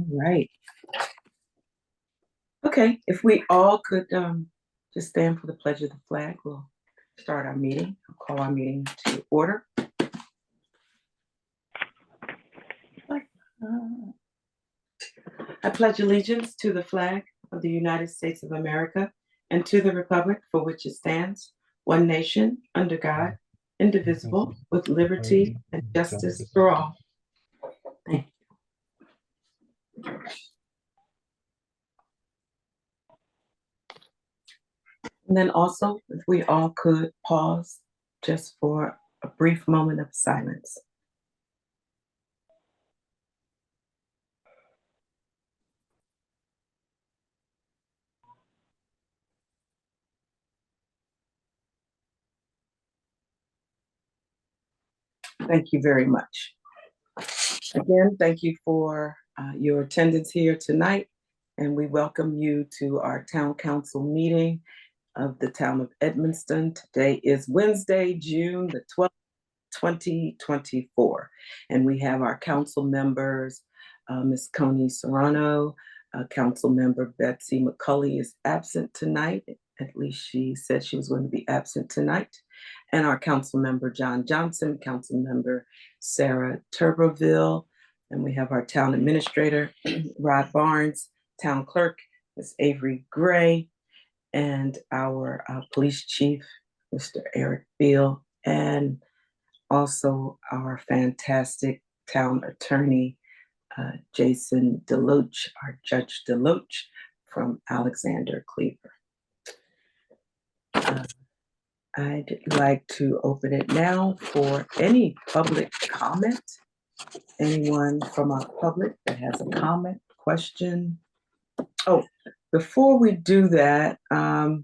Right. Okay, if we all could just stand for the pledge of the flag, we'll start our meeting. I'll call our meeting to order. I pledge allegiance to the flag of the United States of America and to the republic for which it stands, one nation, under God, indivisible, with liberty and justice for all. Thank you. And then also, if we all could pause just for a brief moment of silence. Thank you very much. Again, thank you for your attendance here tonight, and we welcome you to our town council meeting of the town of Edmonston. Today is Wednesday, June the 12th, 2024, and we have our council members, Ms. Coney Serrano, council member Betsy McCulley is absent tonight. At least she said she was going to be absent tonight. And our council member John Johnson, council member Sarah Tuberville, and we have our town administrator Rod Barnes, town clerk Ms. Avery Gray, and our police chief Mr. Eric Beal, and also our fantastic town attorney Jason Deloach, our Judge Deloach from Alexander Cleaver. I'd like to open it now for any public comment. Anyone from our public that has a comment, question? Oh, before we do that, I'd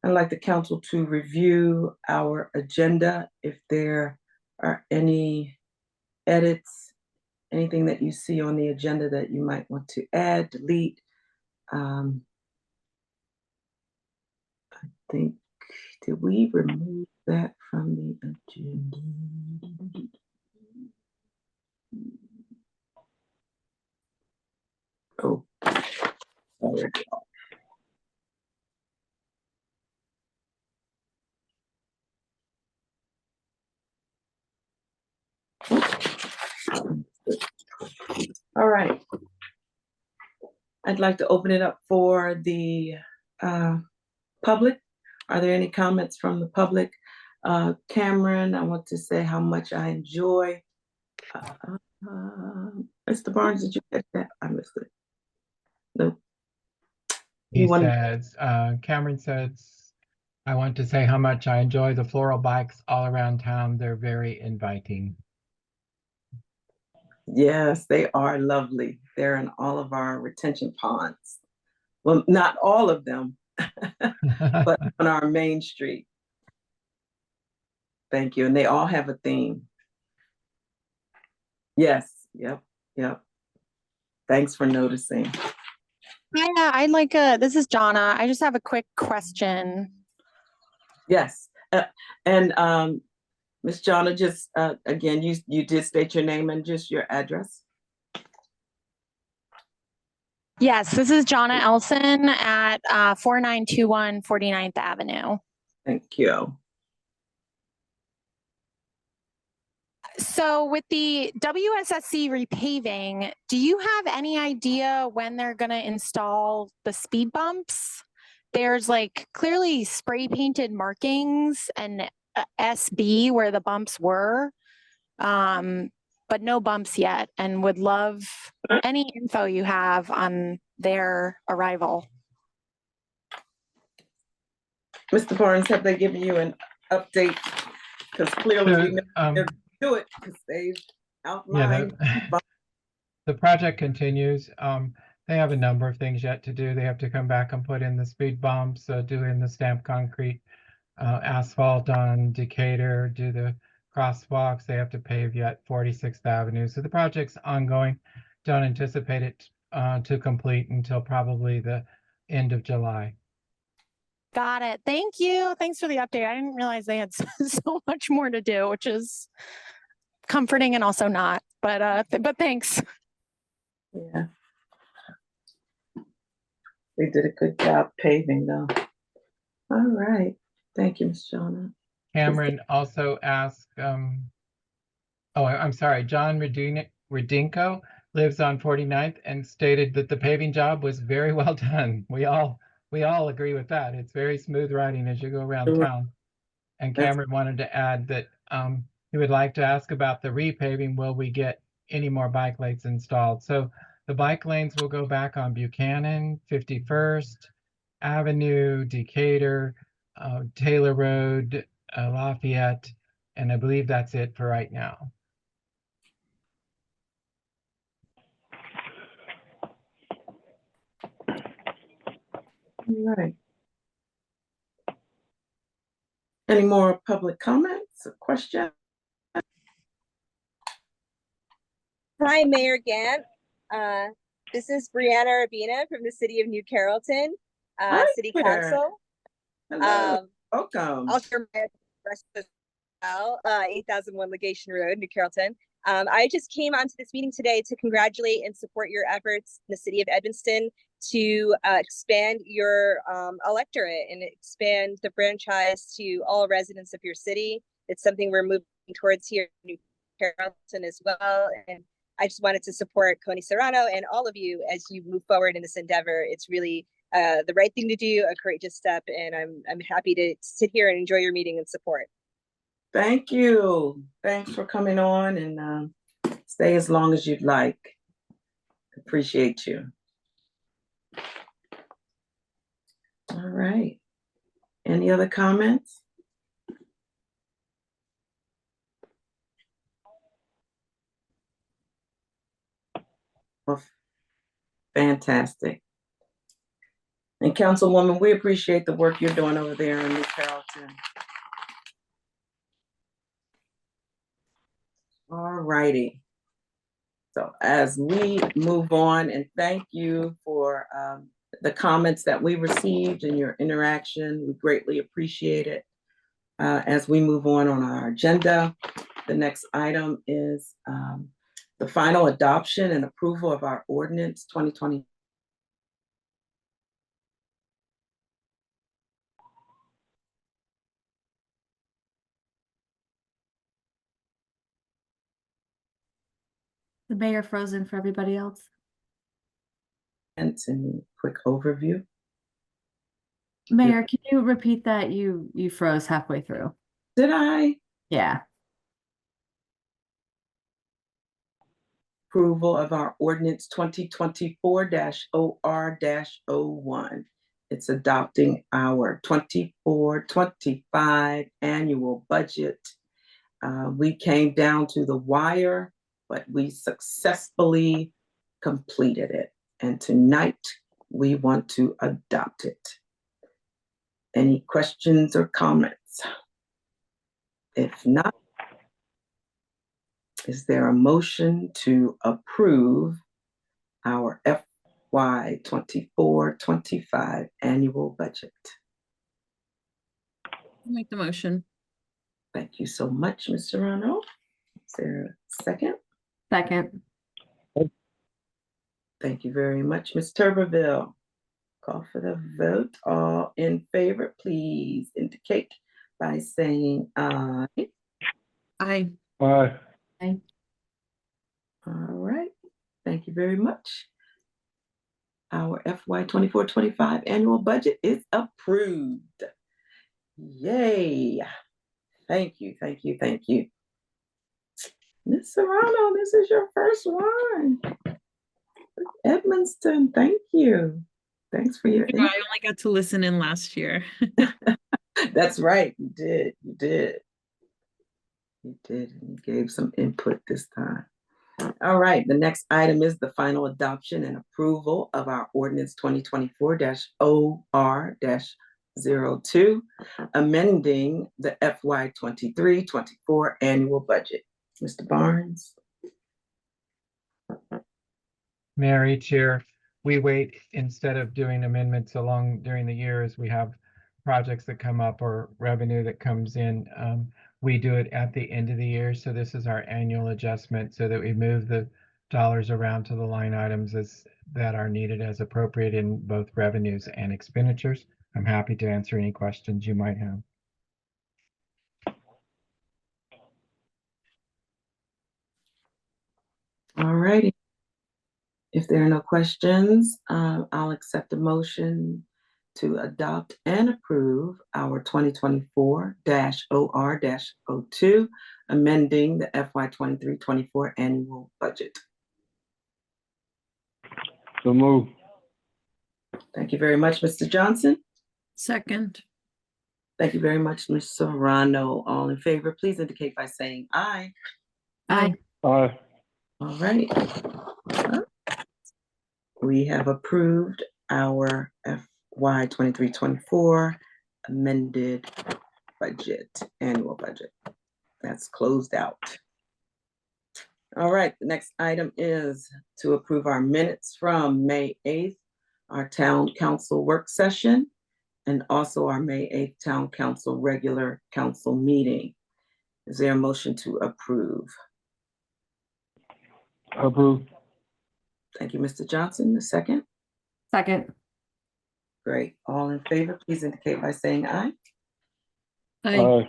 like the council to review our agenda. If there are any edits, anything that you see on the agenda that you might want to add, delete. I think, did we remove that from the agenda? Oh, sorry. All right. I'd like to open it up for the public. Are there any comments from the public? Cameron, I want to say how much I enjoy. Mr. Barnes, did you get that? I missed it. No. He says, Cameron says, I want to say how much I enjoy the floral bikes all around town. They're very inviting. Yes, they are lovely. They're in all of our retention ponds. Well, not all of them, but on our main street. Thank you. And they all have a theme. Yes. Yep. Thanks for noticing. Yeah, I'd like this is Jonna. I just have a quick question. Yes. And Ms. Jonna, just again, you did state your name and just your address. Yes, this is Jonna Elson at 4921 49th Avenue. Thank you. So with the WSSC repaving, do you have any idea when they're going to install the speed bumps? There's like clearly spray painted markings and SB where the bumps were, but no bumps yet, and would love any info you have on their arrival. Mr. Barnes, have they given you an update? Because clearly we know they're do it because they've outlined. Yeah, the project continues. They have a number of things yet to do. They have to come back and put in the speed bumps, do in the stamped concrete asphalt on Decatur, do the crosswalks. They have to pave yet 46th Avenue. So the project's ongoing. Don't anticipate it to complete until probably the end of July. Got it. Thank you. Thanks for the update. I didn't realize they had so much more to do, which is comforting and also not. But thanks. Yeah. They did a good job paving though. All right. Thank you, Ms. Jonah. Cameron also asked, I'm sorry, John Redinko lives on 49th and stated that the paving job was very well done. We all agree with that. It's very smooth riding as you go around Sure. town. And That's- Cameron wanted to add that he would like to ask about the repaving. Will we get any more bike lanes installed? So the bike lanes will go back on Buchanan, 51st Avenue, Decatur, Taylor Road, Lafayette, and I believe that's it for right now. All right. Any more public comments or questions? Hi, Mayor Gant. This is Brianna Urbina from the city of New Carrollton, Hi City there. Council. Hello. Welcome. I'll share my address as well, 8001 Legation Road, New Carrollton. I just came onto this meeting today to congratulate and support your efforts in the city of Edmonston to expand your electorate and expand the franchise to all residents of your city. It's something we're moving towards here in New Carrollton as well. And I just wanted to support Connie Serrano and all of you as you move forward in this endeavor. It's really the right thing to do, a courageous step, and I'm happy to sit here and enjoy your meeting and support. Thank you. Thanks for coming on, and stay as long as you'd like. Appreciate you. All right. Any other comments? Well, fantastic. And Councilwoman, we appreciate the work you're doing over there in New Carrollton. All righty. So as we move on, and thank you for the comments that we received and your interaction, we greatly appreciate it. As we move on our agenda, the next item is the final adoption and approval of our ordinance 2020. The mayor frozen for everybody else. And quick overview. Mayor, can you repeat that? You froze halfway through. Did I? Yeah. Approval of our ordinance 2024-OR-01. It's adopting our 24-25 annual budget. We came down to the wire, but we successfully completed it. And tonight we want to adopt it. Any questions or comments? If not, is there a motion to approve our FY 24-25 annual budget? I'll make the motion. Thank you so much, Ms. Serrano. Is there a second? Second. Thank you very much, Ms. Tuberville. Call for the vote. All in favor, please indicate by saying aye. Aye. Aye. Aye. All right. Thank you very much. Our FY 24-25 annual budget is approved. Yay. Thank you, thank you, thank you. Ms. Serrano, this is your first one. Edmonston, thank you. Thanks for your I only got to listen in last year. That's right, you did, you did. You did, and you gave some input this time. All right, the next item is the final adoption and approval of our ordinance 2024-OR-02, amending the FY 23-24 annual budget. Mr. Barnes. Mayor, each year we wait, instead of doing amendments along during the years, we have projects that come up or revenue that comes in. We do it at the end of the year. So this is our annual adjustment so that we move the dollars around to the line items that are needed as appropriate in both revenues and expenditures. I'm happy to answer any questions you might have. All righty. If there are no questions, I'll accept a motion to adopt and approve our 2024-OR-02, amending the FY 23-24 annual budget. So move. Thank you very much, Mr. Johnson. Second. Thank you very much, Ms. Serrano. All in favor, please indicate by saying aye. Aye. Aye. All right. We have approved our FY 23-24 amended budget, annual budget. That's closed out. All right, the next item is to approve our minutes from May 8th, our town council work session, and also our May 8th town council regular council meeting. Is there a motion to approve? Approve. Thank you, Mr. Johnson. The second? Second. Great. All in favor, please indicate by saying aye. Aye. All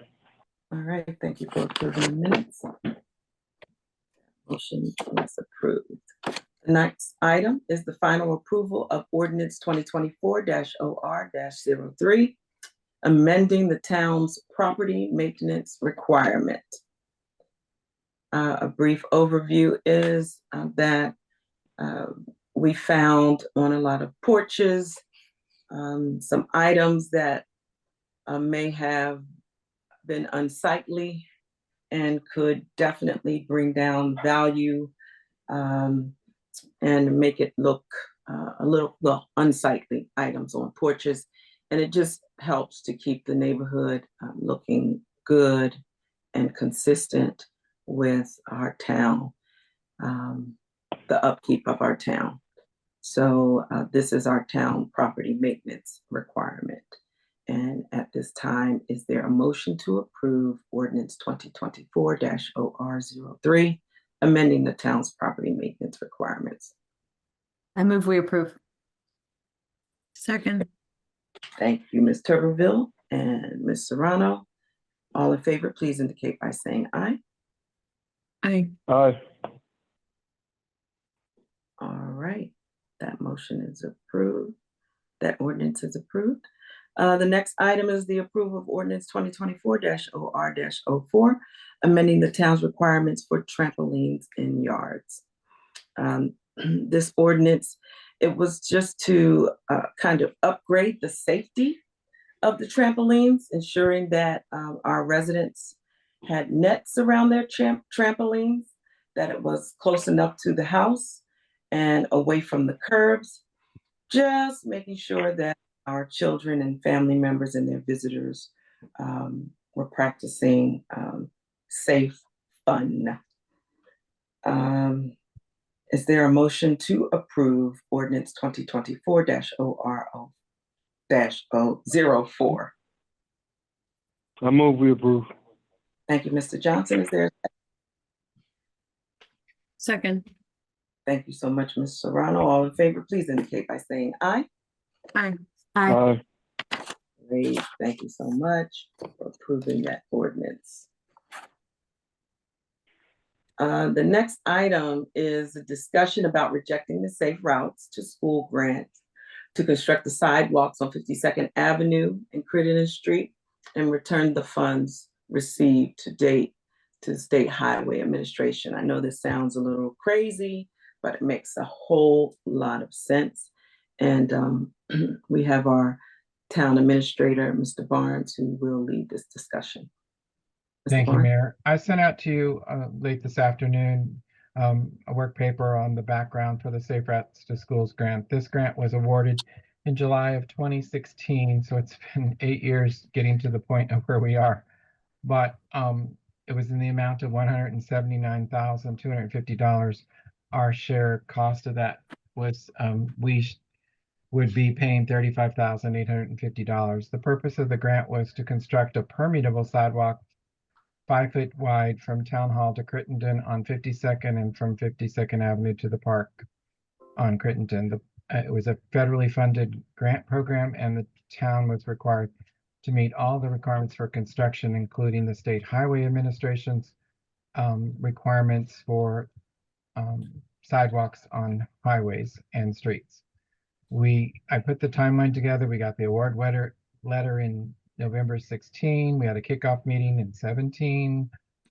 right, thank you for approving the minutes. Motion is approved. The next item is the final approval of ordinance 2024-OR-03, amending the town's property maintenance requirement. A brief overview is that we found on a lot of porches some items that may have been unsightly and could definitely bring down value and make it look a little, well, unsightly items on porches. And it just helps to keep the neighborhood looking good and consistent with our town, the upkeep of our town. So this is our town property maintenance requirement. And at this time, is there a motion to approve ordinance 2024-OR-03, amending the town's property maintenance requirements? I move we approve. Second. Thank you, Ms. Tuberville and Ms. Serrano. All in favor, please indicate by saying aye. Aye. Aye. All right, that motion is approved. That ordinance is approved. The next item is the approval of ordinance 2024-OR-04, amending the town's requirements for trampolines in yards. This ordinance, it was just to kind of upgrade the safety of the trampolines, ensuring that our residents had nets around their trampolines, that it was close enough to the house and away from the curbs, just making sure that our children and family members and their visitors were practicing safe fun. Is there a motion to approve ordinance 2024-OR-04? I move we approve. Thank you, Mr. Johnson. Is there? Second. Thank you so much, Ms. Serrano. All in favor, please indicate by saying aye. Aye. Aye. Aye. Great. Thank you so much for approving that ordinance. The next item is a discussion about rejecting the Safe Routes to School grant to construct the sidewalks on 52nd Avenue and Crittenden Street and return the funds received to date to the State Highway Administration. I know this sounds a little crazy, but it makes a whole lot of sense. And we have our town administrator, Mr. Barnes, who will lead this discussion. Mr. Thank you, Barnes? Mayor. I sent out to you late this afternoon a work paper on the background for the Safe Routes to Schools grant. This grant was awarded in July of 2016, so it's been 8 years getting to the point of where we are. But it was in the amount of $179,250. Our share cost of that was we would be paying $35,850. The purpose of the grant was to construct a permeable sidewalk 5 foot wide from Town Hall to Crittenden on 52nd and from 52nd Avenue to the park on Crittenden. It was a federally funded grant program, and the town was required to meet all the requirements for construction, including the State Highway Administration's requirements for sidewalks on highways and streets. I put the timeline together. We got the award letter in November 16. We had a kickoff meeting in 17.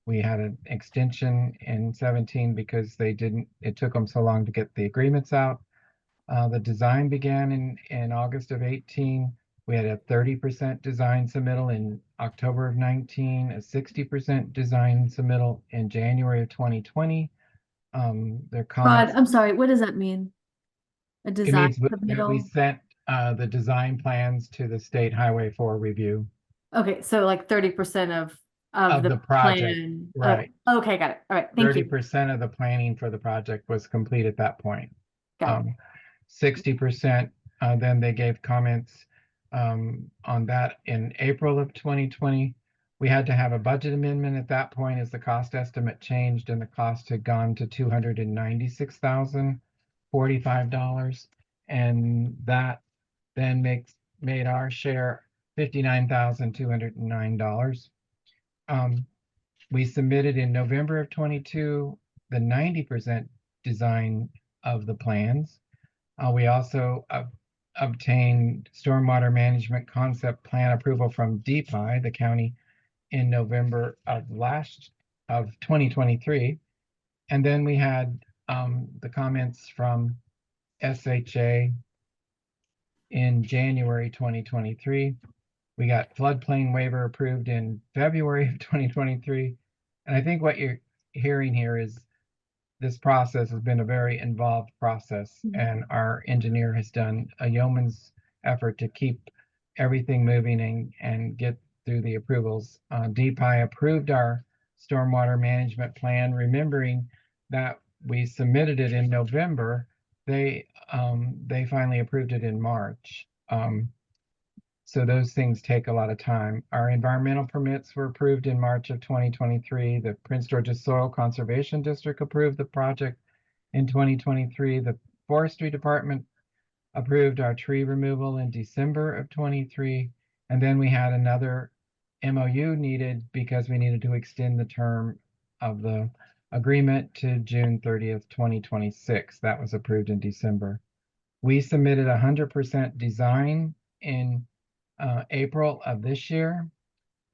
We had an extension in 17 because it took them so long to get the agreements out. The design began in August of 18. We had a 30% design submittal in October of 19, a 60% design submittal in January of 2020. Their Rod, comments. I'm sorry, what does that mean? A It design means we submittal? sent the design plans to the State Highway for review Okay, so like 30% of of the project. plan. Right. Oh, okay, got it. All right, thank you. 30% of the planning for the project was complete at that point. Got it. 60%, then they gave comments on that in April of 2020. We had to have a budget amendment at that point as the cost estimate changed and the cost had gone to $296,045. And that then made our share $59,209. We submitted in November of 22 the 90% design of the plans. We also obtained stormwater management concept plan approval from DPI, the county, in November of 2023. And then we had the comments from SHA in January 2023. We got floodplain waiver approved in February of 2023. And I think what you're hearing here is this process has been a very involved process, and our engineer has done a yeoman's effort to keep everything moving and get through the approvals. DPI approved our stormwater management plan, remembering that we submitted it in November. They finally approved it in March. So those things take a lot of time. Our environmental permits were approved in March of 2023. The Prince George's Soil Conservation District approved the project in 2023. The Forestry Department approved our tree removal in December of 23. And then we had another MOU needed because we needed to extend the term of the agreement to June 30th, 2026. That was approved in December. We submitted 100% design in April of this year.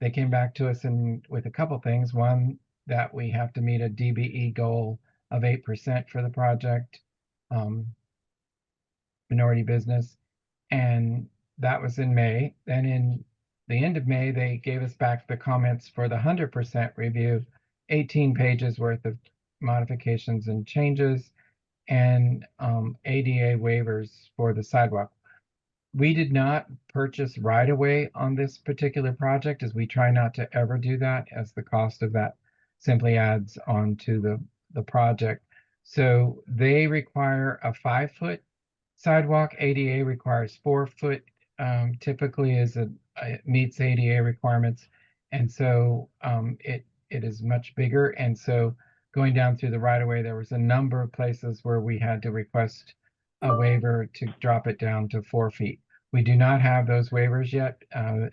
They came back to us with a couple things. One, that we have to meet a DBE goal of 8% for the project, minority business, and that was in May. Then in the end of May, they gave us back the comments for the 100% review, 18 pages worth of modifications and changes, and ADA waivers for the sidewalk. We did not purchase right away on this particular project, as we try not to ever do that, as the cost of that simply adds on to the project. So they require a 5-foot sidewalk. ADA requires 4-foot, typically it meets ADA requirements. And so it is much bigger. And so going down through the right of way, there was a number of places where we had to request a waiver to drop it down to 4 feet. We do not have those waivers yet,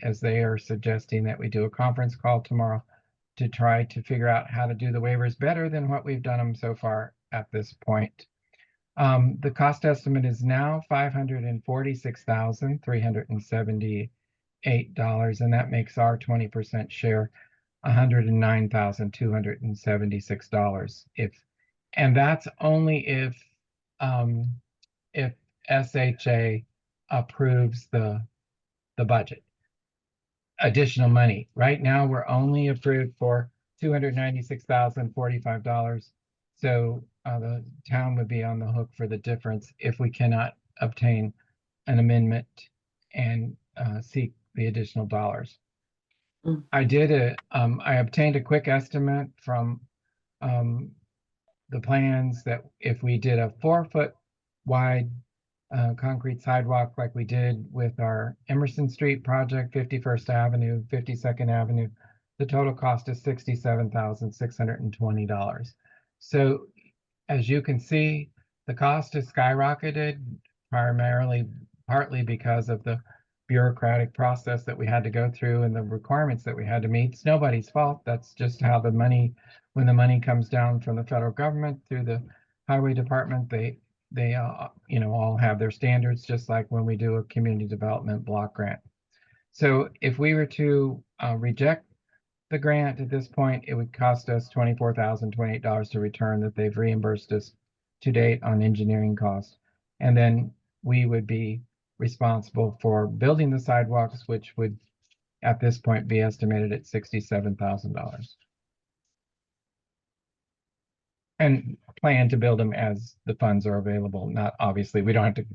as they are suggesting that we do a conference call tomorrow to try to figure out how to do the waivers better than what we've done them so far at this point. The cost estimate is now $546,378, and that makes our 20% share $109,276. And that's only if SHA approves the budget, additional money. Right now, we're only approved for $296,045. So the town would be on the hook for the difference if we cannot obtain an amendment and seek the additional dollars. I obtained a quick estimate from the plans that if we did a 4-foot wide concrete sidewalk like we did with our Emerson Street project, 51st Avenue, 52nd Avenue, the total cost is $67,620. So as you can see, the cost has skyrocketed partly because of the bureaucratic process that we had to go through and the requirements that we had to meet. It's nobody's fault. That's just how the money, when the money comes down from the federal government through the highway department, they all have their standards, just like when we do a community development block grant. So if we were to reject the grant at this point, it would cost us $24,028 to return that they've reimbursed us to date on engineering costs. And then we would be responsible for building the sidewalks, which would at this point be estimated at $67,000. And plan to build them as the funds are available. Not obviously, we don't have to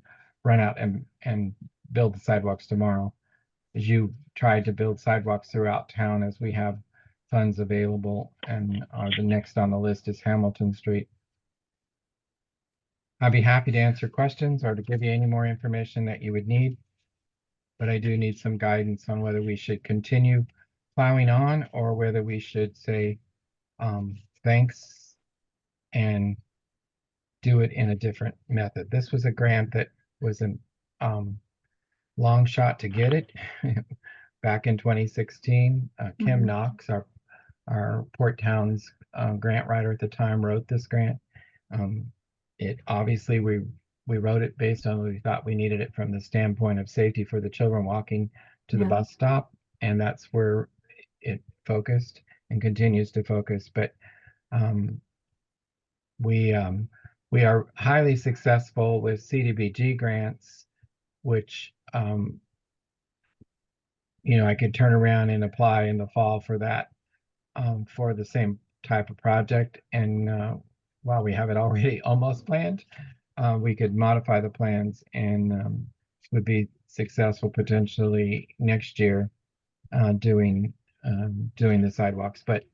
run out and build the sidewalks tomorrow. As you tried to build sidewalks throughout town as we have funds available, and the next on the list is Hamilton Street. I'd be happy to answer questions or to give you any more information that you would need, but I do need some guidance on whether we should continue plowing on or whether we should say thanks and do it in a different method. This was a grant that was a long shot to get it. Back in 2016, Kim Knox, our Port Towns grant writer at the time, wrote this grant. It obviously we wrote it based on we thought we needed it from the standpoint of safety for the children walking to the bus stop, and that's where it focused and continues to focus. But we are highly successful with CDBG grants, which I could turn around and apply in the fall for that for the same type of project. And while we have it already almost planned, we could modify the plans and would be successful potentially next year doing the sidewalks. But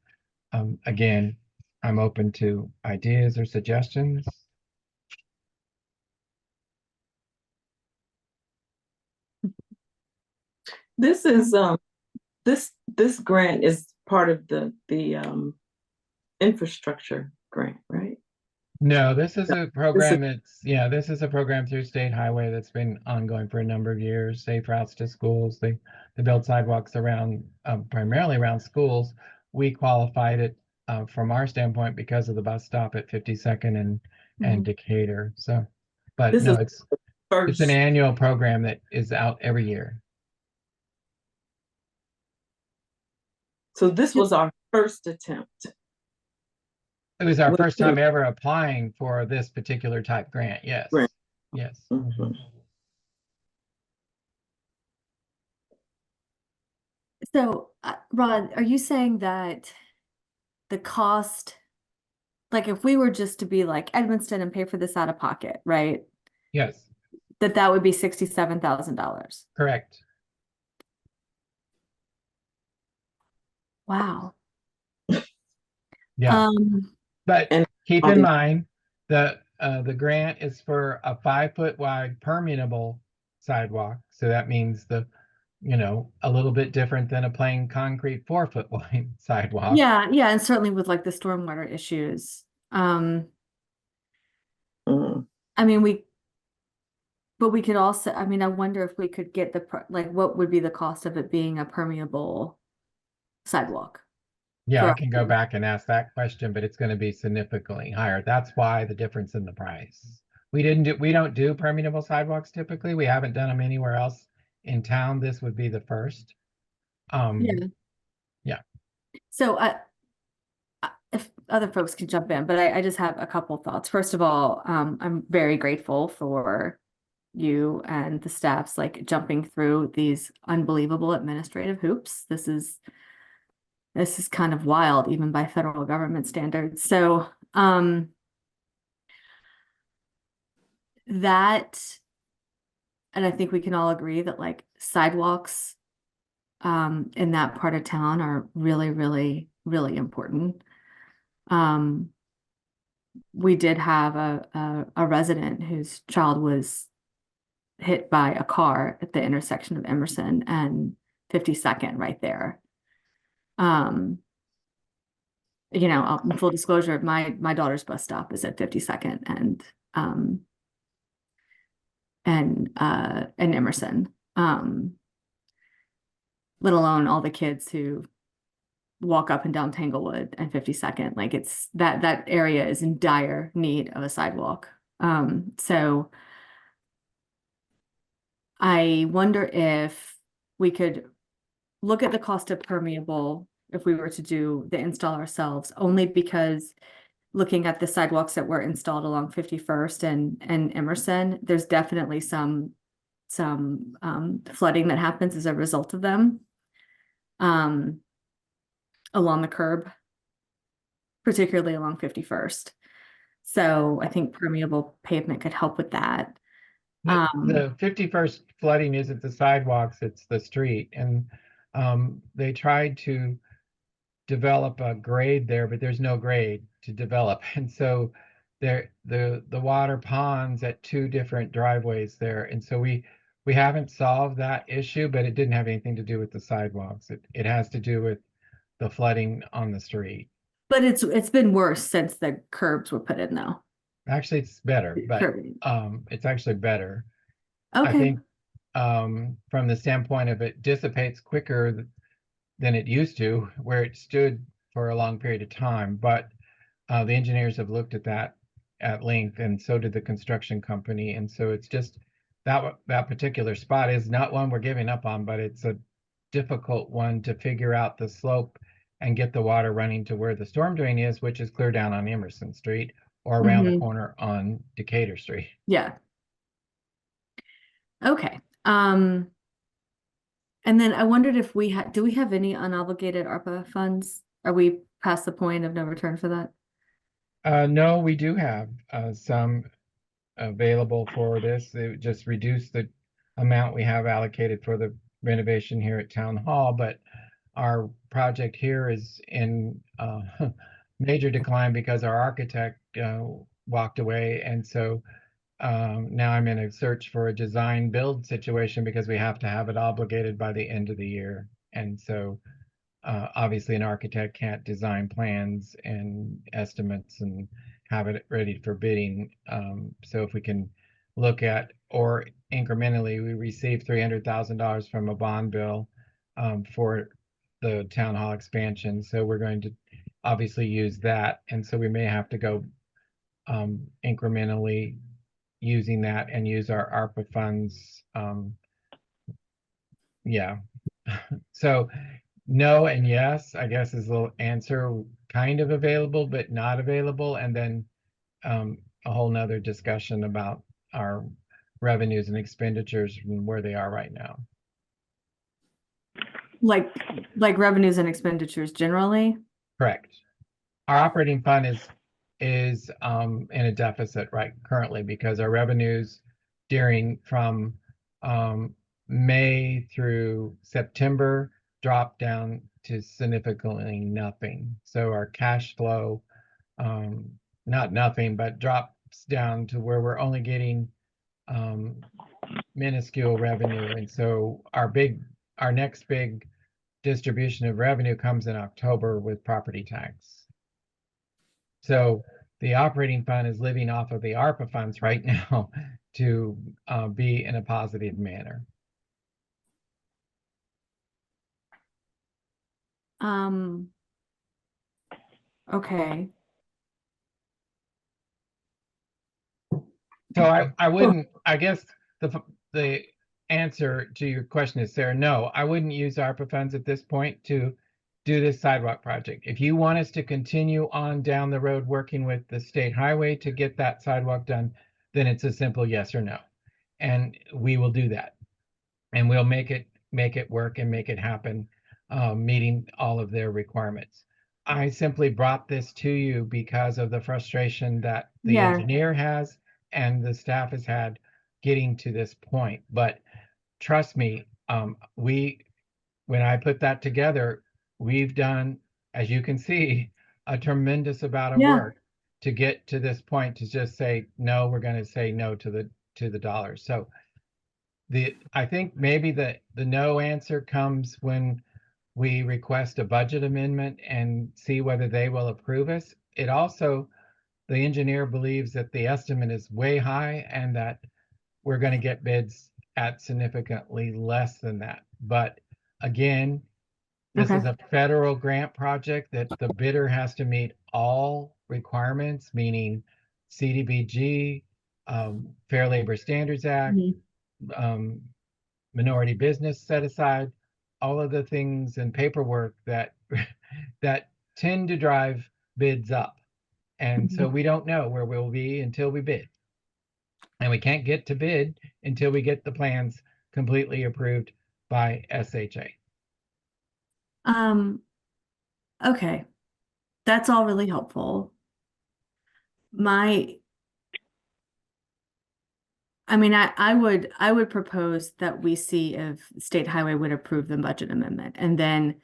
again, I'm open to ideas or suggestions. This is this grant is part of the infrastructure grant, right? No, this is a program. This is a program through State Highway that's been ongoing for a number of years. Safe routes to schools. They build sidewalks around primarily around schools. We qualified it from our standpoint because of the bus stop at 52nd and Decatur. So, but This no, is it's an annual program that is out every year. So this was our first attempt. It was our first time ever applying for this particular type grant. Yes. Grant. Yes. So, Rod, are you saying that the cost, like if we were just to be like Edmonston and pay for this out of pocket, right? Yes. That would be $67,000. Correct. Wow. Yeah. But and keep in mind that the grant is for a 5-foot wide permeable sidewalk. So that means a little bit different than a plain concrete 4-foot wide sidewalk. Yeah, and certainly with like the stormwater issues. I mean, we could also, I mean, I wonder if we could get what would be the cost of it being a permeable sidewalk? Yeah, I can go back and ask that question, but it's going to be significantly higher. That's why the difference in the price. We don't do permeable sidewalks typically. We haven't done them anywhere else in town. This would be the first. Yeah. So if other folks can jump in, but I just have a couple thoughts. First of all, I'm very grateful for you and the staffs like jumping through these unbelievable administrative hoops. This is kind of wild, even by federal government standards. So that, and I think we can all agree that like sidewalks in that part of town are really, really, really important. We did have a resident whose child was hit by a car at the intersection of Emerson and 52nd right there. You know, in full disclosure, my daughter's bus stop is at 52nd and Emerson. Let alone all the kids who walk up and down Tanglewood and 52nd. Like it's that area is in dire need of a sidewalk. So I wonder if we could look at the cost of permeable if we were to do the install ourselves, only because looking at the sidewalks that were installed along 51st and Emerson, there's definitely some flooding that happens as a result of them along the curb, particularly along 51st. So I think permeable pavement could help with that. The 51st flooding isn't the sidewalks, it's the street. And they tried to develop a grade there, but there's no grade to develop. And so there the water ponds at two different driveways there. And so we haven't solved that issue, but it didn't have anything to do with the sidewalks. It has to do with the flooding on the street. But it's been worse since the curbs were put in though. Actually, it's better, but Curbing. it's actually better. I Okay. think from the standpoint of it dissipates quicker than it used to, where it stood for a long period of time. But the engineers have looked at that at length, and so did the construction company. And so it's just that particular spot is not one we're giving up on, but it's a difficult one to figure out the slope and get the water running to where the storm drain is, which is clear down on Emerson Street or around the corner on Decatur Street. Yeah. Okay. And then I wondered if do we have any unobligated ARPA funds? Are we past the point of no return for that? No, we do have some available for this. They just reduced the amount we have allocated for the renovation here at Town Hall, but our project here is in major decline because our architect walked away. And so now I'm in a search for a design build situation because we have to have it obligated by the end of the year. And so obviously an architect can't design plans and estimates and have it ready for bidding. So if we can look at, or incrementally, we received $300,000 from a bond bill for the town hall expansion. So we're going to obviously use that. And so we may have to go incrementally using that and use our ARPA funds. Yeah. So no and yes, I guess is the answer. Kind of available, but not available. And then a whole nother discussion about our revenues and expenditures and where they are right now. Like revenues and expenditures generally? Correct. Our operating fund is in a deficit right currently because our revenues from May through September dropped down to significantly nothing. So our cash flow, not nothing, but drops down to where we're only getting minuscule revenue. And so our next big distribution of revenue comes in October with property tax. So the operating fund is living off of the ARPA funds right now to be in a positive manner. Okay. So I wouldn't, I guess the answer to your question is, Sarah, no, I wouldn't use ARPA funds at this point to do this sidewalk project. If you want us to continue on down the road working with the state highway to get that sidewalk done, then it's a simple yes or no. And we will do that. And we'll make it work and make it happen, meeting all of their requirements. I simply brought this to you because of the frustration that the engineer has and the staff has had getting to this point. But trust me, when I put that together, we've done, as you can see, a tremendous amount of work to get to this point to just say, no, we're going to say no to the dollars. So I think maybe the no answer comes when we request a budget amendment and see whether they will approve us. It also, the engineer believes that the estimate is way high and that we're going to get bids at significantly less than that. But again, this is Okay. a federal grant project that the bidder has to meet all requirements, meaning CDBG, Fair Labor Standards Act, Mhm. minority business set aside, all of the things and paperwork that that tend to drive bids up. And so we don't know where we'll be until we bid. And we can't get to bid until we get the plans completely approved by SHA. Okay. That's all really helpful. I would propose that we see if State Highway would approve the budget amendment, and then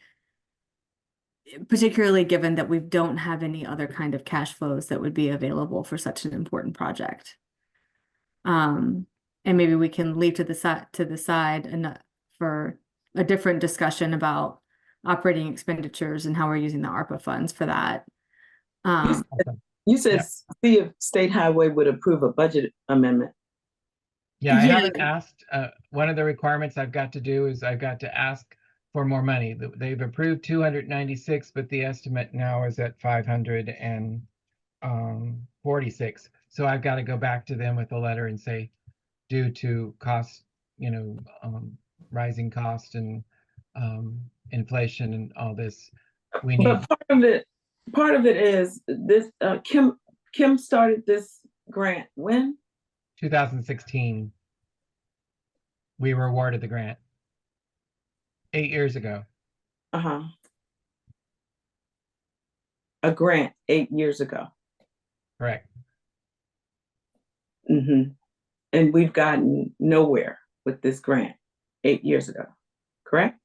particularly given that we don't have any other kind of cash flows that would be available for such an important project. And maybe we can leave to the side and for a different discussion about operating expenditures and how we're using the ARPA funds for that. You said Yeah. see if State Highway would approve a budget amendment. Yeah, I Yeah. haven't asked. One of the requirements I've got to do is I've got to ask for more money. They've approved 296, but the estimate now is at 546. So I've got to go back to them with a letter and say, due to cost, rising cost and inflation and all this, we need. But part of it is this. Kim started this grant when? 2016. We were awarded the grant 8 years ago. A grant 8 years ago. Correct. And we've gotten nowhere with this grant 8 years ago, correct?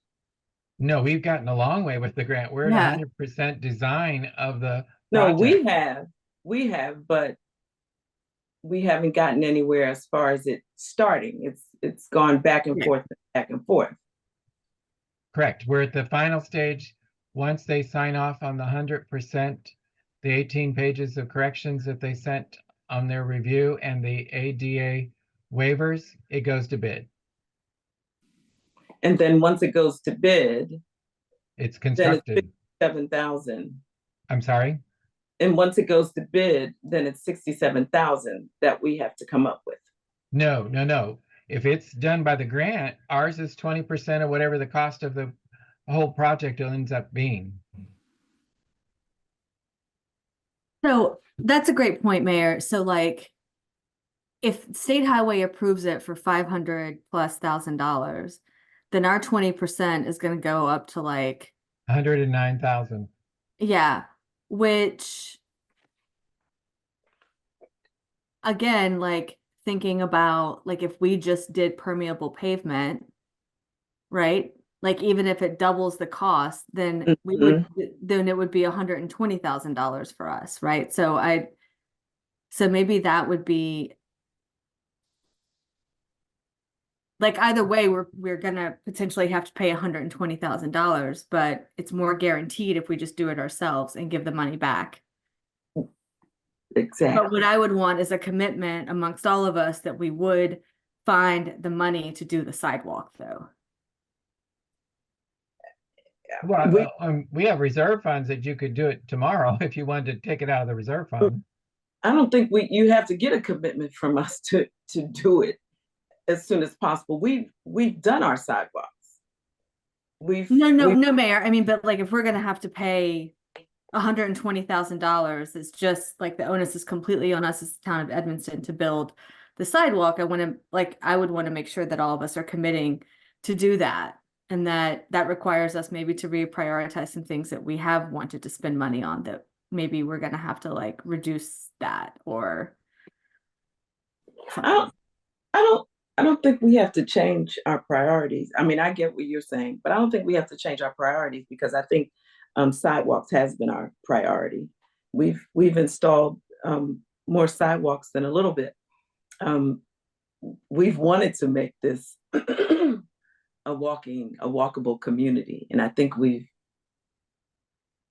No, we've gotten a long way with the grant. We're at 100% design of the No, project. we have, but we haven't gotten anywhere as far as it starting. It's gone back and forth, back and forth. Correct. We're at the final stage. Once they sign off on the 100%, the 18 pages of corrections that they sent on their review and the ADA waivers, it goes to bid. And then once it goes to bid, it's constructed. Then it's 67,000. I'm sorry? And once it goes to bid, then it's 67,000 that we have to come up with. No. If it's done by the grant, ours is 20% of whatever the cost of the whole project ends up being. So that's a great point, Mayor. So like, if State Highway approves it for $500,000+, then our 20% is going to go up to like 109,000. Yeah, which again, like thinking about like if we just did permeable pavement, right? Like even if it doubles the cost, then then it would be $120,000 for us, right? So maybe that would be like either way, we're gonna potentially have to pay $120,000, but it's more guaranteed if we just do it ourselves and give the money back. Exactly. But what I would want is a commitment amongst all of us that we would find the money to do the sidewalk, though. Well, we have reserve funds that you could do it tomorrow if you wanted to take it out of the reserve fund. I don't think you have to get a commitment from us to do it as soon as possible. We've done our sidewalks. No, Mayor. I mean, but like if we're gonna have to pay $120,000, it's just like the onus is completely on us as the town of Edmonston to build the sidewalk. I would want to make sure that all of us are committing to do that, and that requires us maybe to reprioritize some things that we have wanted to spend money on that maybe we're gonna have to like reduce that or something. I don't think we have to change our priorities. I mean, I get what you're saying, but I don't think we have to change our priorities because I think sidewalks has been our priority. We've installed more sidewalks than a little bit. We've wanted to make this a walkable community. And I think we've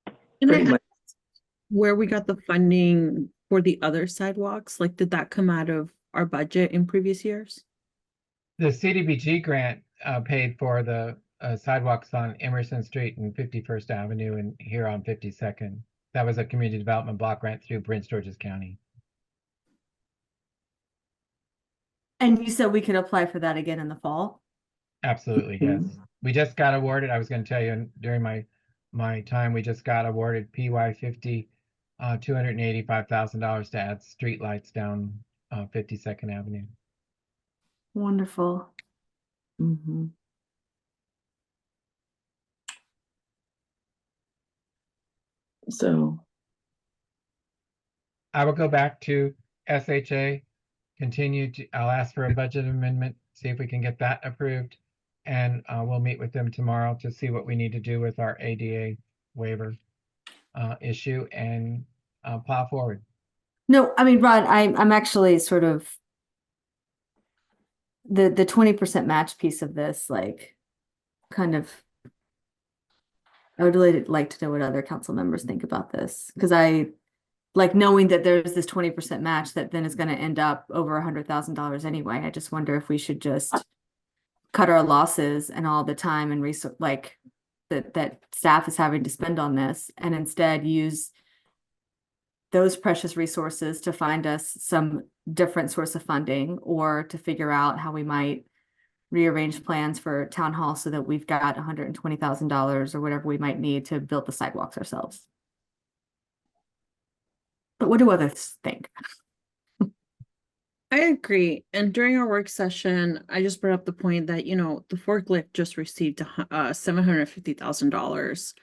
And pretty much, where we got the funding for the other sidewalks, like did that come out of our budget in previous years? The CDBG grant paid for the sidewalks on Emerson Street and 51st Avenue and here on 52nd. That was a community development block grant through Prince George's County. And you said we could apply for that again in the fall? Absolutely, yes. We just got awarded, I was going to tell you during my time, we just got awarded PY50, $285,000 to add streetlights down 52nd Avenue. Wonderful. Mhm. So, I will go back to SHA, I'll ask for a budget amendment, see if we can get that approved. And we'll meet with them tomorrow to see what we need to do with our ADA waiver issue and plow forward. No, I mean, Rod, I'm actually sort of the 20% match piece of this, like, kind of, I would really like to know what other council members think about this, because I like knowing that there's this 20% match that then is going to end up over $100,000 anyway. I just wonder if we should just cut our losses and all the time and like that staff is having to spend on this, and instead use those precious resources to find us some different source of funding, or to figure out how we might rearrange plans for town hall so that we've got $120,000 or whatever we might need to build the sidewalks ourselves. But what do others think? I agree. And during our work session, I just brought up the point that, you know, the forklift just received $750,000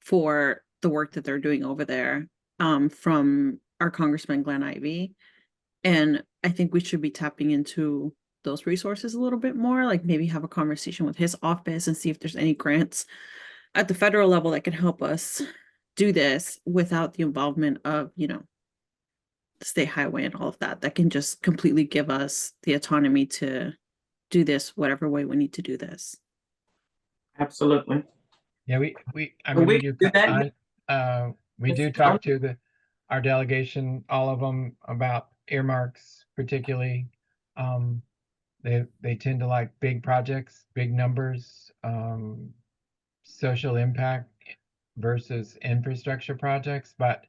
for the work that they're doing over there from our Congressman Glenn Ivey. And I think we should be tapping into those resources a little bit more, like maybe have a conversation with his office and see if there's any grants at the federal level that can help us do this without the involvement of, you know, the state highway and all of that, that can just completely give us the autonomy to do this whatever way we need to do this. absolutely. Yeah, I Well, mean, we we can do, do that. we do talk to our delegation, all of them, about earmarks, particularly. They tend to like big projects, big numbers, social impact versus infrastructure projects, but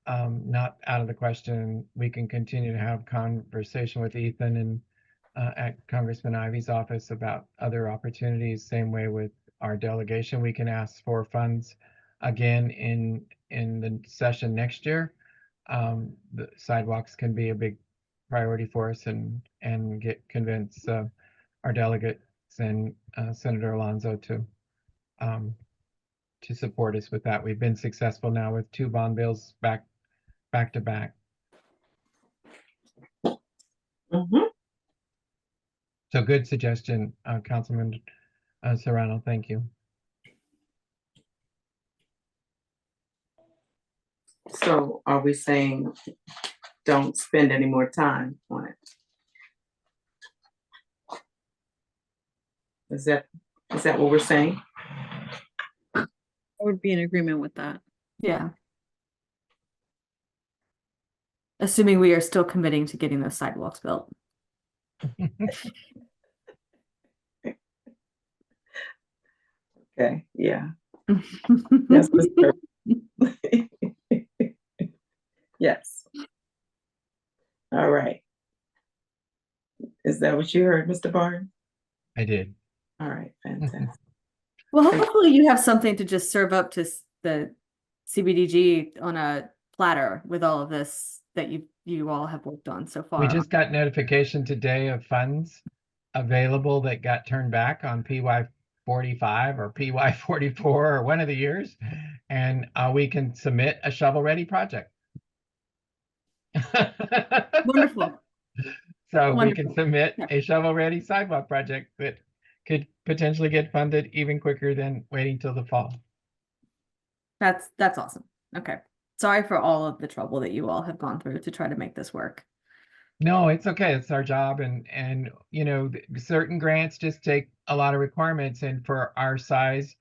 not out of the question. We can continue to have conversation with Ethan and at Congressman Ivey's office about other opportunities. Same way with our delegation, we can ask for funds again in the session next year. The sidewalks can be a big priority for us, and convince our delegates and Senator Alonso to support us with that. We've been successful now with 2 bond bills back to back. Mhm. So good suggestion, Councilman Serrano. Thank you. So are we saying don't spend any more time on it? Is that what we're saying? I would be in agreement with that. Yeah. Assuming we are still committing to getting those sidewalks built. Okay, yeah. Yes, Mr. Yes. All right. Is that what you heard, Mr. Barnes? I did. All right, fantastic. Well, hopefully you have something to just serve up to the CBDG on a platter with all of this that you all have worked on so far. We just got notification today of funds available that got turned back on PY 45 or PY 44 or one of the years, and we can submit a shovel-ready project. Wonderful. So we Wonderful. can submit a shovel-ready sidewalk project that could potentially get funded even quicker than waiting till the fall. That's awesome. Okay. Sorry for all of the trouble that you all have gone through to try to make this work. No, it's okay. It's our job, and certain grants just take a lot of requirements, and for our size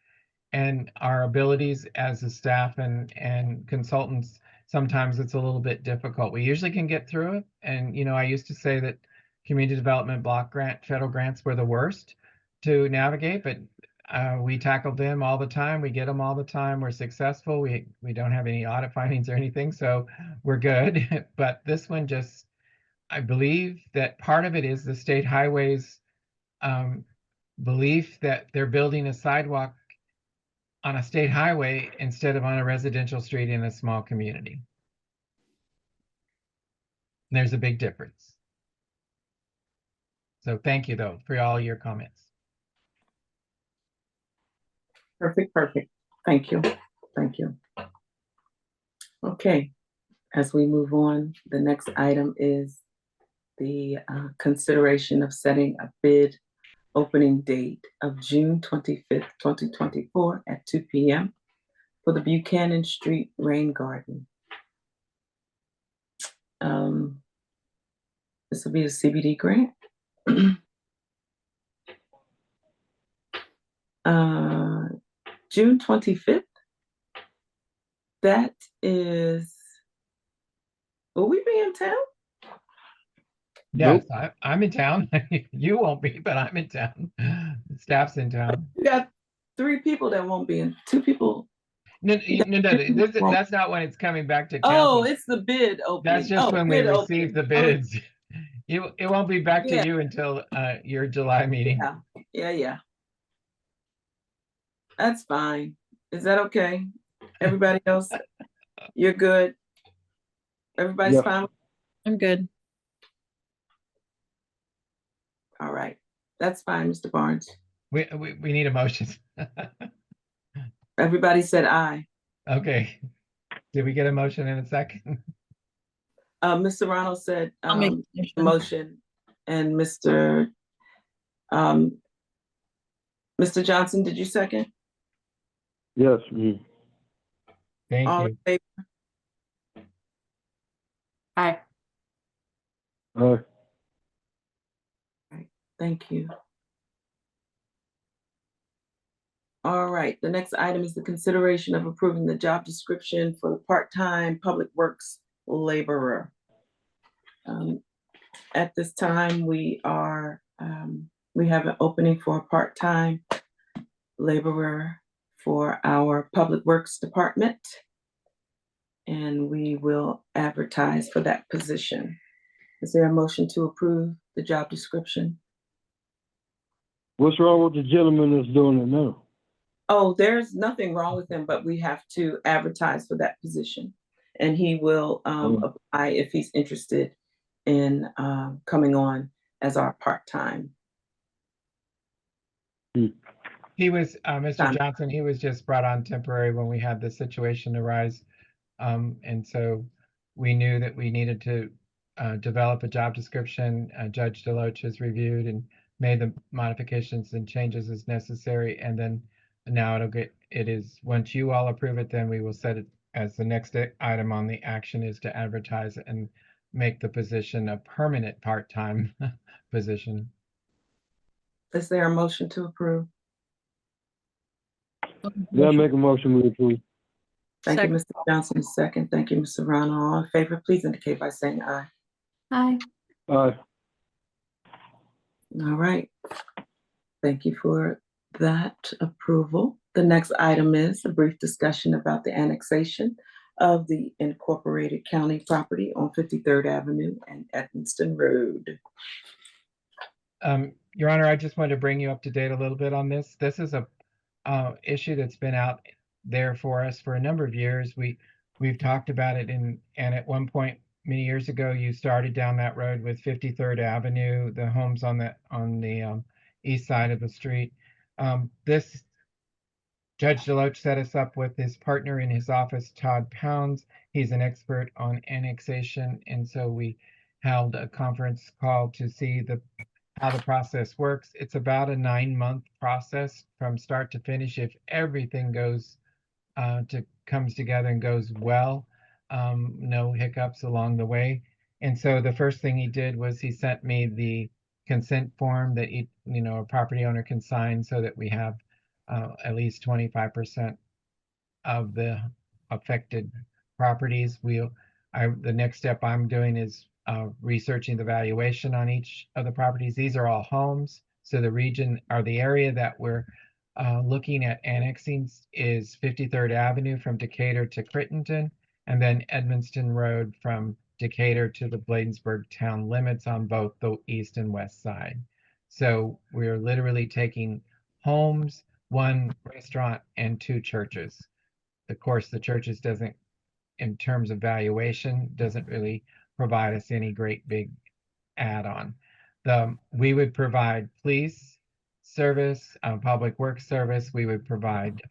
and our abilities as a staff and consultants, sometimes it's a little bit difficult. We usually can get through it, and I used to say that community development block grant federal grants were the worst to navigate, but we tackled them all the time. We get them all the time. We're successful. We don't have any audit findings or anything, so we're good. But this one just, I believe that part of it is the state highways belief that they're building a sidewalk on a state highway instead of on a residential street in a small community. There's a big difference. So thank you, though, for all your comments. Perfect, perfect. Thank you. Thank you. Okay, as we move on, the next item is the consideration of setting a bid opening date of June 25th, 2024 at 2 p.m. for the Buchanan Street Rain Garden. This will be a CBD grant. June 25th. That is, will we be in town? Yes, Nope. I'm in town. You won't be, but I'm in town. The staff's in town. We got 3 people that won't be in, 2 people. No, Yeah. that's not when it's coming back to Oh, council. it's the bid opening. That's just Oh, when we bid receive the opening. bids. It won't be back to Yeah. you until your July meeting. Yeah. That's fine. Is that okay? Everybody else, you're good? Everybody's Yeah. fine? I'm good. All right. That's fine, Mr. Barnes. We need a motion. Everybody said aye. Okay. Did we get a motion in a second? Mr. Ronald said I'll make a motion, and Mr. Johnson, did you second? Yes. Thank All you. in favor? Aye. Thank you. All right, the next item is the consideration of approving the job description for the part-time public works laborer. At this time, we have an opening for a part-time laborer for our public works department, and we will advertise for that position. Is there a motion to approve the job description? What's wrong with the gentleman that's doing it now? Oh, there's nothing wrong with him, but we have to advertise for that position. And he will apply if he's interested in coming on as our part-time. He was, Mr. Johnson, he was just brought on temporary when we had the situation arise. And so we knew that we needed to develop a job description. Judge Deloach has reviewed and made the modifications and changes as necessary. And then now once you all approve it, then we will set it as the next item on the action is to advertise and make the position a permanent part-time position. Is there a motion to approve? Yeah, make a motion we approve. Thank you, Mr. Johnson. Second. Thank you, Mr. Ronald. All in favor, please indicate by saying aye. Aye. Aye. All right. Thank you for that approval. The next item is a brief discussion about the annexation of the incorporated county property on 53rd Avenue and Edmonston Road. Your Honor, I just wanted to bring you up to date a little bit on this. This is a issue that's been out there for us for a number of years. We've talked about it and at one point many years ago, you started down that road with 53rd Avenue, the homes on the east side of the street. This Judge Deloach set us up with his partner in his office, Todd Pounds. He's an expert on annexation, and so we held a conference call to see how the process works. It's about a 9-month process from start to finish if everything comes together and goes well. No hiccups along the way. And so the first thing he did was he sent me the consent form that a property owner can sign so that we have at least 25% of the affected properties. The next step I'm doing is researching the valuation on each of the properties. These are all homes. So the region or the area that we're looking at annexing is 53rd Avenue from Decatur to Crittenton, and then Edmonston Road from Decatur to the Bladensburg town limits on both the east and west side. So we're literally taking homes, one restaurant, and two churches. Of course, the churches doesn't, in terms of valuation, doesn't really provide us any great big add-on. We would provide police service, public works service. We would provide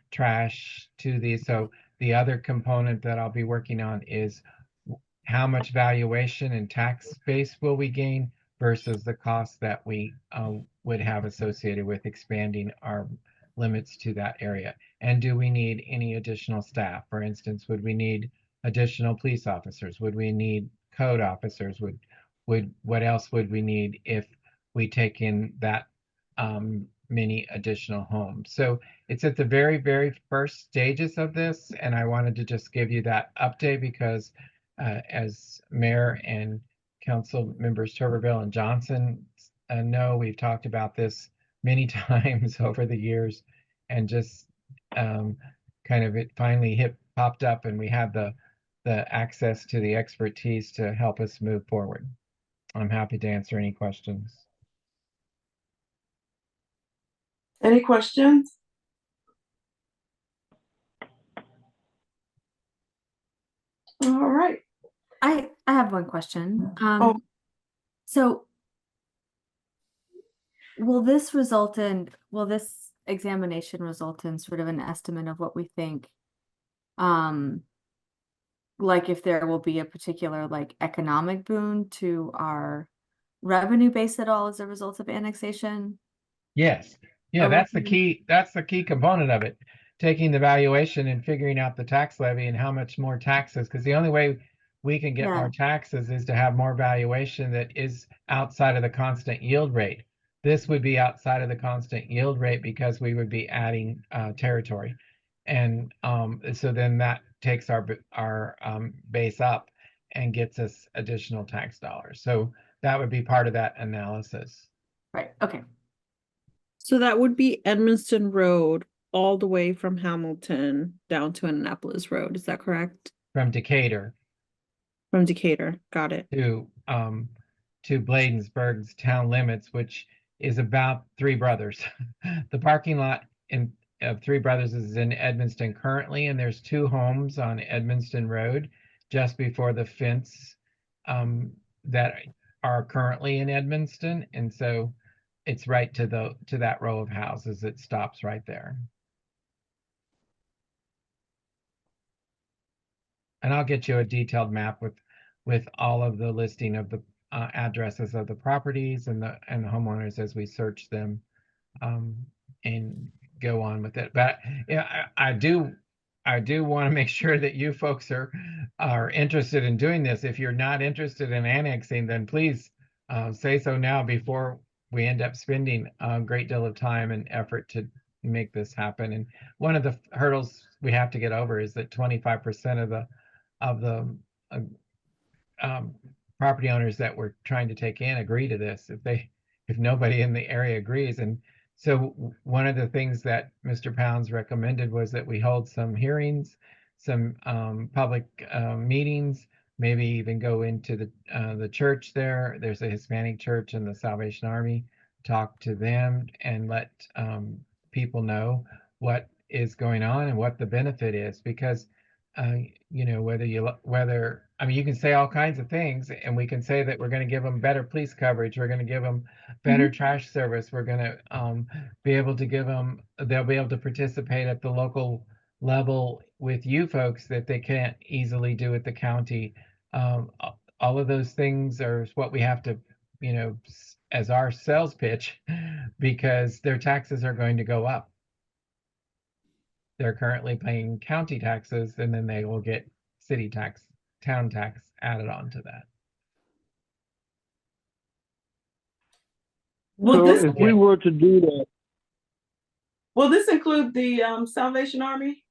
trash to these. So the other component that I'll be working on is how much valuation and tax base will we gain versus the cost that we would have associated with expanding our limits to that area. And do we need any additional staff? For instance, would we need additional police officers? Would we need code officers? What else would we need if we take in that many additional homes? So it's at the very, very first stages of this, and I wanted to just give you that update because as Mayor and Council members Turberville and Johnson know, we've talked about this many times over the years, and just kind of it finally popped up, and we have the access to the expertise to help us move forward. I'm happy to answer any questions. Any questions? All right. I have one question. Oh. So will this examination result in sort of an estimate of what we think, like if there will be a particular like economic boon to our revenue base at all as a result of annexation? Yes. Yeah, Oh, that's the key component of it. Taking the valuation and figuring out the tax levy and how much more taxes, because the only way we can get more taxes is to have more valuation that is outside of the constant yield rate. This would be outside of the constant yield rate because we would be adding territory. And so then that takes our base up and gets us additional tax dollars. So that would be part of that analysis. Right. Okay. So that would be Edmonston Road all the way from Hamilton down to Annapolis Road. Is that correct? From Decatur. From Decatur. Got it. To Bladensburg's town limits, which is about Three Brothers. The parking lot of Three Brothers is in Edmonston currently, and there's two homes on Edmonston Road just before the fence that are currently in Edmonston, and so it's right to that row of houses. It stops right there. And I'll get you a detailed map with all of the listing of the addresses of the properties and the homeowners as we search them and go on with it. But yeah, I do want to make sure that you folks are interested in doing this. If you're not interested in annexing, then please say so now before we end up spending a great deal of time and effort to make this happen. And one of the hurdles we have to get over is that 25% of the property owners that we're trying to take in agree to this. If nobody in the area agrees, and so one of the things that Mr. Pounds recommended was that we hold some hearings, some public meetings, maybe even go into the church there. There's a Hispanic church and the Salvation Army. Talk to them and let people know what is going on and what the benefit is, because whether I mean, you can say all kinds of things, and we can say that we're going to give them better police coverage, we're going to give them better trash service, we're going to be able to give them, they'll be able to participate at the local level with you folks that they can't easily do at the county. All of those things are what we have to, as our sales pitch, because their taxes are going to go up. They're currently paying county taxes, and then they will get city tax, town tax added on to that. Will So this, if we were to do that, will this include the Salvation Army?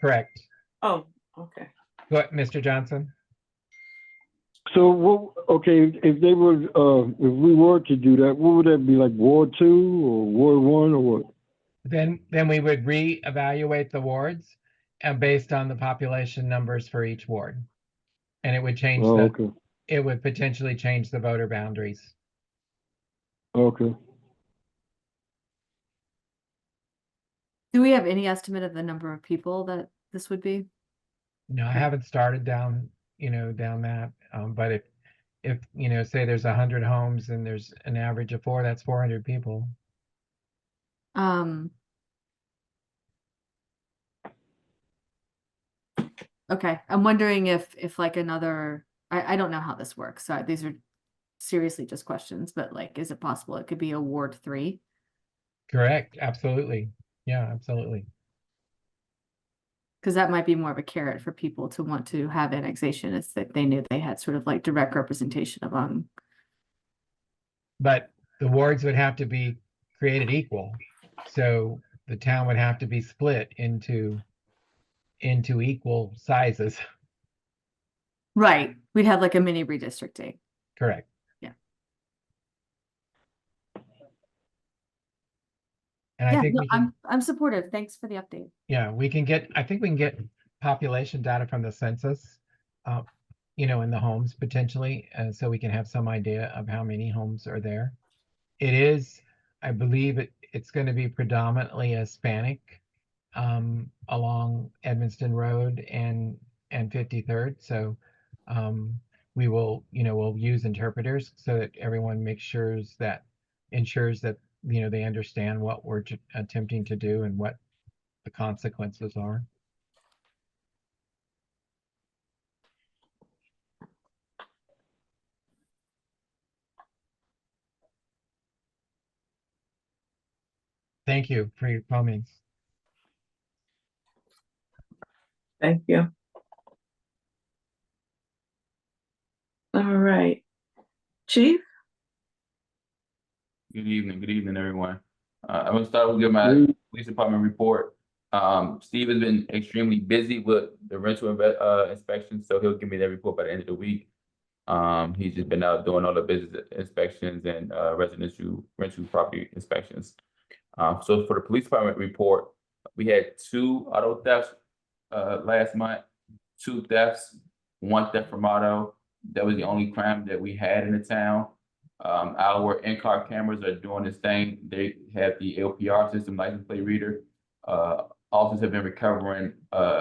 Correct. Oh, okay. Go ahead, Mr. Johnson. so what, okay, if they were, if we were to do that, what would that be, like Ward 2 or Ward 1 or what? Then we would reevaluate the wards and based on the population numbers for each ward. And it would change Oh, the, okay, it would potentially change the voter boundaries. okay. Do we have any estimate of the number of people that this would be? No, I haven't started down, down that. But if, say there's 100 homes and there's an average of 4, that's 400 people. Okay, I'm wondering if like another, I don't know how this works, so these are seriously just questions, but like, is it possible it could be a Ward 3? Correct. Absolutely. Yeah, absolutely. Because that might be more of a carrot for people to want to have annexation, is that they knew they had sort of like direct representation among. But the wards would have to be created equal. So the town would have to be split into equal sizes. Right, we'd have like a mini redistricting. Correct. Yeah. And Yeah, I think no, we can, I'm supportive. Thanks for the update. yeah, I think we can get population data from the census, in the homes potentially, so we can have some idea of how many homes are there. It is, I believe it's going to be predominantly Hispanic along Edmonston Road and 53rd. So we will, we'll use interpreters so that everyone ensures that they understand what we're attempting to do and what the consequences are. Thank you for your comments. Thank you. All right. Chief? Good evening, everyone. I'm gonna start with my police department report. Steve has been extremely busy with the rental inspections, so he'll give me that report by the end of the week. He's just been out doing all the business inspections and residential rental property inspections. So for the police department report, we had 2 auto thefts last month, 2 thefts, 1 theft from auto. That was the only crime that we had in the town. Our in-car cameras are doing this thing. They have the LPR system, license plate reader. Officers have been recovering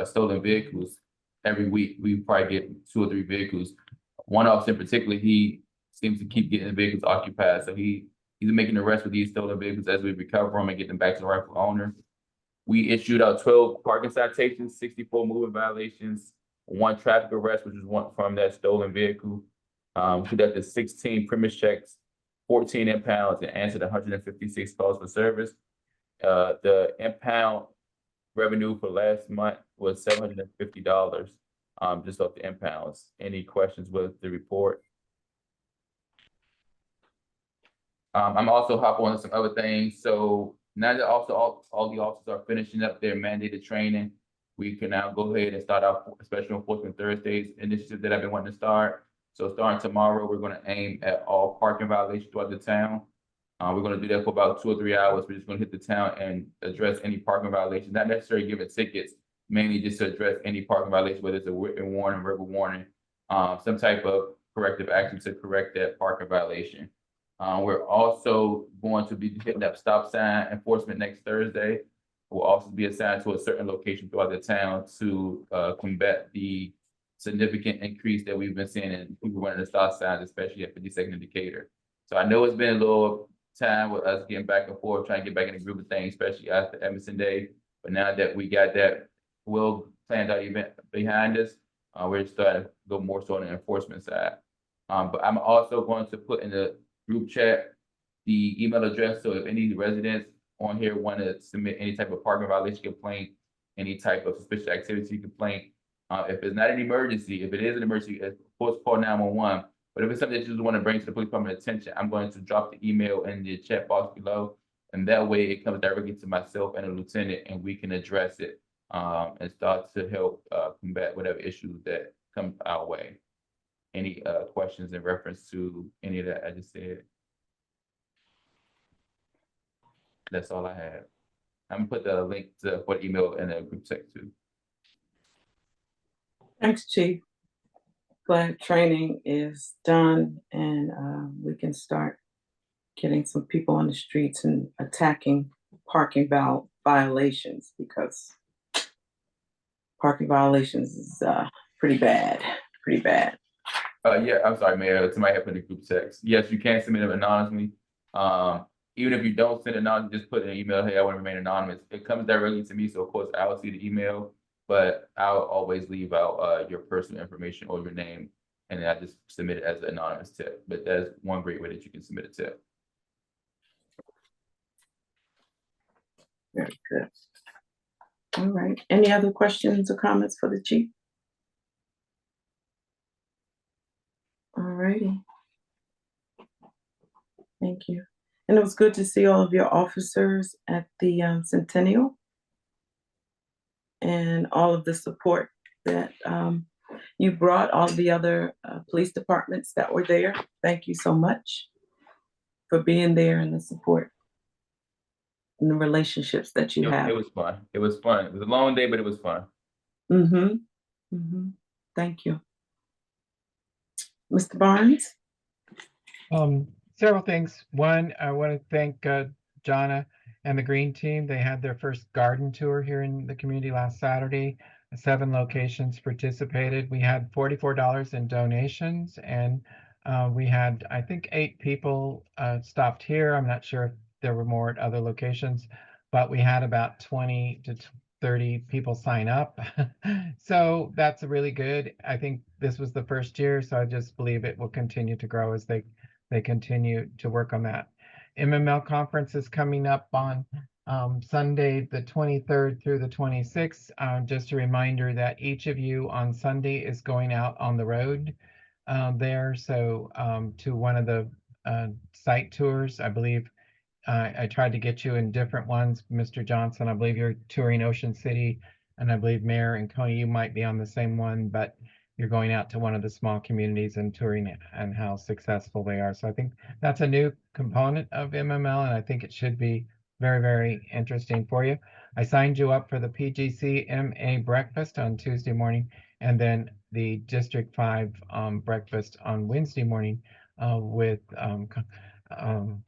stolen vehicles every week. We probably get 2 or 3 vehicles. One officer in particular, he seems to keep getting the vehicles occupied. So he's making arrests with these stolen vehicles as we recover them and get them back to the rightful owner. We issued out 12 parking citations, 64 moving violations, 1 traffic arrest, which is 1 from that stolen vehicle. We conducted 16 premise checks, 14 impounds, and answered 156 calls for service. The impound revenue for last month was $750, just off the impounds. Any questions with the report? I'm also hopping on some other things. So now that also all the officers are finishing up their mandated training, we can now go ahead and start our Special Enforcement Thursdays initiative that I've been wanting to start. So starting tomorrow, we're going to aim at all parking violations throughout the town. We're going to do that for about 2 or 3 hours. We're just going to hit the town and address any parking violations, not necessarily giving tickets, mainly just to address any parking violation, whether it's a written warning, verbal warning, some type of corrective action to correct that parking violation. We're also going to be hitting up stop sign enforcement next Thursday. We'll also be assigned to a certain location throughout the town to combat the significant increase that we've been seeing in people running the stop signs, especially at 52nd and Decatur. So I know it's been a little time with us getting back and forth, trying to get back in the group of things, especially after Edmonston Day. But now that we got that well planned out event behind us, we're starting to go more so on the enforcement side. But I'm also going to put in the group chat the email address, so if any residents on here want to submit any type of parking violation complaint, any type of suspicious activity complaint, if it's not an emergency, if it is an emergency, of course, call 911. But if it's something that you just want to bring to the police department attention, I'm going to drop the email in the chat box below. And that way it comes directly to myself and the lieutenant, and we can address it and start to help combat whatever issues that come our way. Any questions in reference to any of that I just said? That's all I have. I'm gonna put the link for the email in the group text too. Thanks, Chief. Glad training is done and we can start getting some people on the streets and attacking parking violations, because parking violations is pretty bad. Yeah, I'm sorry, Mayor. Somebody had put in the group text. Yes, you can submit them anonymously. Even if you don't send it anonymously, just put in an email, hey, I want to remain anonymous. It comes directly to me, so of course I'll see the email, but I'll always leave out your personal information or your name, and then I just submit it as an anonymous tip. But that's one great way that you can submit a tip. Very good. All right. Any other questions or comments for the chief? All righty. Thank you. And it was good to see all of your officers at the Centennial and all of the support that you brought, all the other police departments that were there. Thank you so much for being there and the support and the relationships that you have. It was fun. It was fun. It was a long day, but it was fun. Thank you. Mr. Barnes? Several things. One, I want to thank Jonna and the Green Team. They had their first garden tour here in the community last Saturday. 7 locations participated. We had $44 in donations, and we had, I think, 8 people stopped here. I'm not sure if there were more at other locations, but we had about 20 to 30 people sign up. So that's really good. I think this was the first year, so I just believe it will continue to grow as they continue to work on that. MML conference is coming up on Sunday, the 23rd through the 26th. Just a reminder that each of you on Sunday is going out on the road there. So to one of the site tours, I believe I tried to get you in different ones. Mr. Johnson, I believe you're touring Ocean City, and I believe Mayor and Coney, you might be on the same one, but you're going out to one of the small communities and touring it and how successful they are. So I think that's a new component of MML, and I think it should be very, very interesting for you. I signed you up for the PGC MA breakfast on Tuesday morning, and then the District 5 breakfast on Wednesday morning with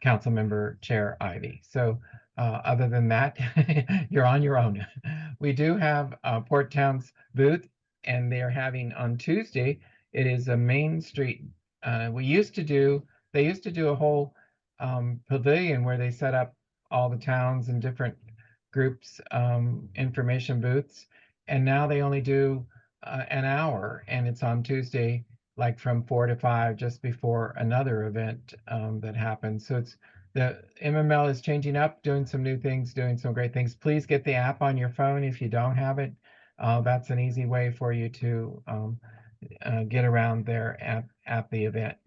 Council Member Chair Ivy. So other than that, you're on your own. We do have Port Town's booth, and they're having on Tuesday, it is a Main Street. They used to do a whole pavilion where they set up all the towns and different groups information booths, and now they only do an hour, and it's on Tuesday, like from 4 to 5, just before another event that happens. So it's the MML is changing up, doing some new things, doing some great things. Please get the app on your phone if you don't have it. That's an easy way for you to get around there at the event.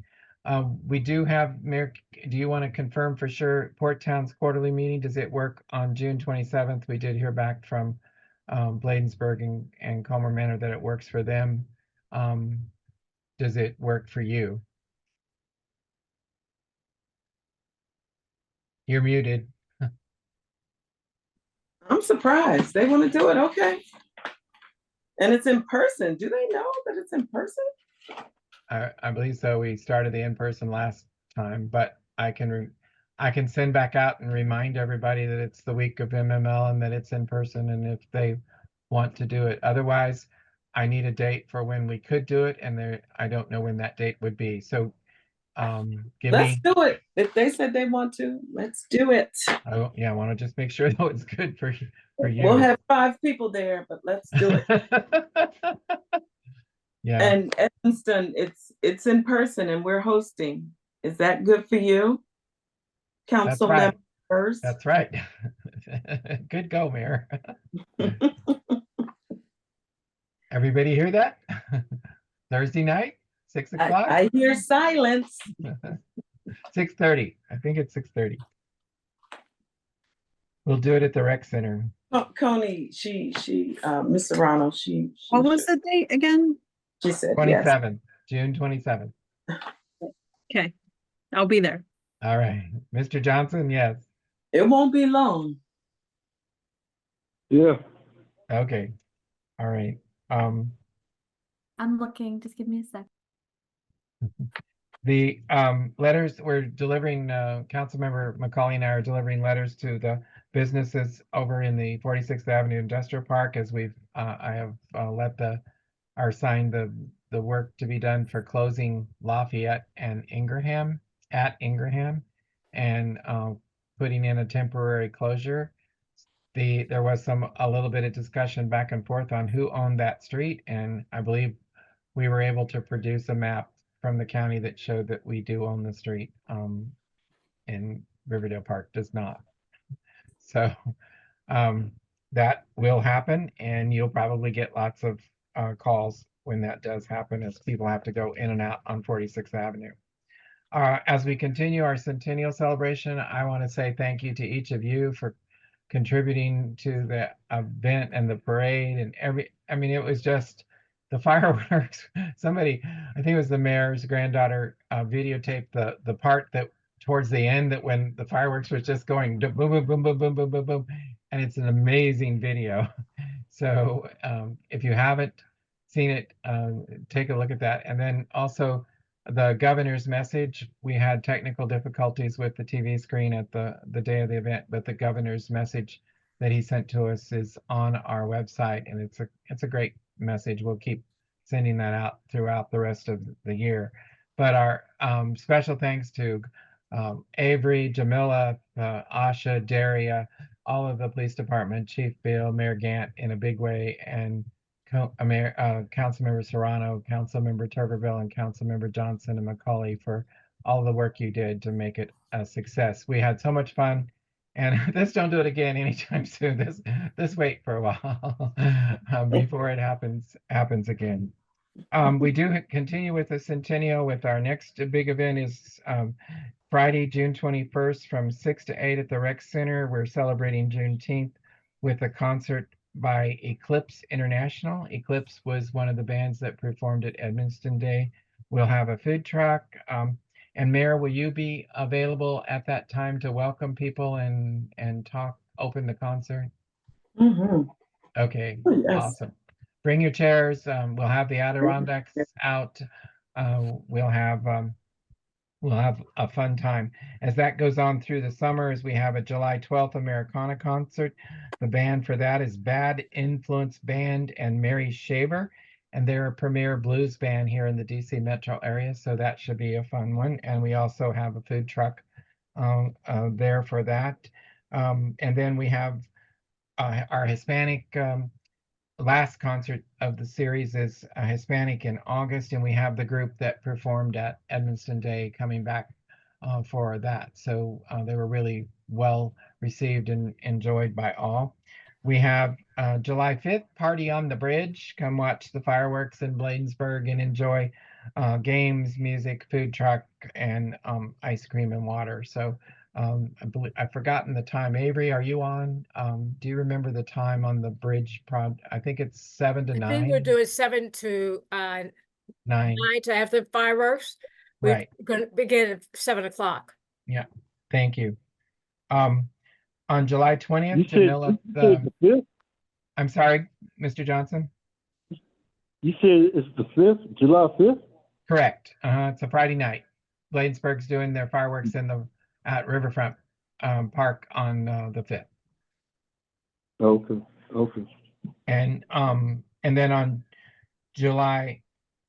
We do have, Mayor, do you want to confirm for sure Port Town's quarterly meeting? Does it work on June 27th? We did hear back from Bladensburg and Comer Manor that it works for them. Does it work for you? You're muted. I'm surprised. They want to do it. Okay. And it's in person. Do they know that it's in person? I believe so. We started the in-person last time, but I can send back out and remind everybody that it's the week of MML and that it's in person, and if they want to do it. Otherwise, I need a date for when we could do it, and I don't know when that date would be. So Let's do it. If they said they want to, let's do it. Oh yeah, I want to just make sure that it's good for you. We'll have 5 people there, but let's do it. Yeah. And Edmonston, it's in person and we're hosting. Is that good for you, council members? That's right. Good go, Mayor. Everybody hear that? Thursday night, 6 o'clock? I hear silence. 6:30. I think it's 6:30. We'll do it at the rec center. Oh, Coney, Miss Serrano, What was the date again? she said yes. 27th, June 27th. Okay, I'll be there. All right. Mr. Johnson, yes. It won't be long. Yeah. Okay. All right. I'm looking, just give me a sec. The letters we're delivering, Councilmember McCauley and I are delivering letters to the businesses over in the 46th Avenue Industrial Park as I have signed the work to be done for closing Lafayette and Ingraham and putting in a temporary closure. There was a little bit of discussion back and forth on who owned that street, and I believe we were able to produce a map from the county that showed that we do own the street, and Riverdale Park does not. So that will happen, and you'll probably get lots of calls when that does happen, as people have to go in and out on 46th Avenue. As we continue our centennial celebration, I want to say thank you to each of you for contributing to the event and the parade and it was just the fireworks. Somebody, I think it was the mayor's granddaughter, videotaped the part that towards the end, that when the fireworks was just going boom, boom, boom, boom, boom, boom, boom, boom, and it's an amazing video. So if you haven't seen it, take a look at that. And then also the governor's message. We had technical difficulties with the TV screen at the day of the event, but the governor's message that he sent to us is on our website, and it's a great message. We'll keep sending that out throughout the rest of the year. But our special thanks to Avery, Jamila, Asha, Daria, all of the police department, Chief Bill, Mayor Gant in a big way, and Councilmember Serrano, Councilmember Turgerville, and Councilmember Johnson and McCauley for all the work you did to make it a success. We had so much fun, and let's don't do it again anytime soon. This wait for a while before it happens again. We do continue with the centennial. With our next big event is Friday, June 21st from 6 to 8 at the Rec Center. We're celebrating Juneteenth with a concert by Eclipse International. Eclipse was one of the bands that performed at Edmonston Day. We'll have a food truck. And Mayor, will you be available at that time to welcome people and open the concert? Mm-hmm. Okay, Oh, yes. awesome. Bring your chairs. We'll have the Adirondacks out. We'll have a fun time. As that goes on through the summer, as we have a July 12th Americana concert. The band for that is Bad Influence Band and Mary Shaver, and they're a premier blues band here in the DC metro area, so that should be a fun one. And we also have a food truck there for that. And then we have our Hispanic last concert of the series is Hispanic in August, and we have the group that performed at Edmonston Day coming back for that. So they were really well received and enjoyed by all. We have July 5th, Party on the Bridge. Come watch the fireworks in Bladensburg and enjoy games, music, food truck, and ice cream and water. So I've forgotten the time. Avery, are you on? Do you remember the time on the bridge prod? I think it's 7 to 9. I think we're doing 7 to 9. 9 to have the fireworks. We're Right. going to begin at 7 o'clock. Yeah. Thank you. On July 20th, You Jamila, said the 5th? I'm sorry, Mr. Johnson? You said it's the 5th, July 5th? Correct. It's a Friday night. Bladensburg's doing their fireworks at Riverfront Park on the 5th. Okay. And then on July,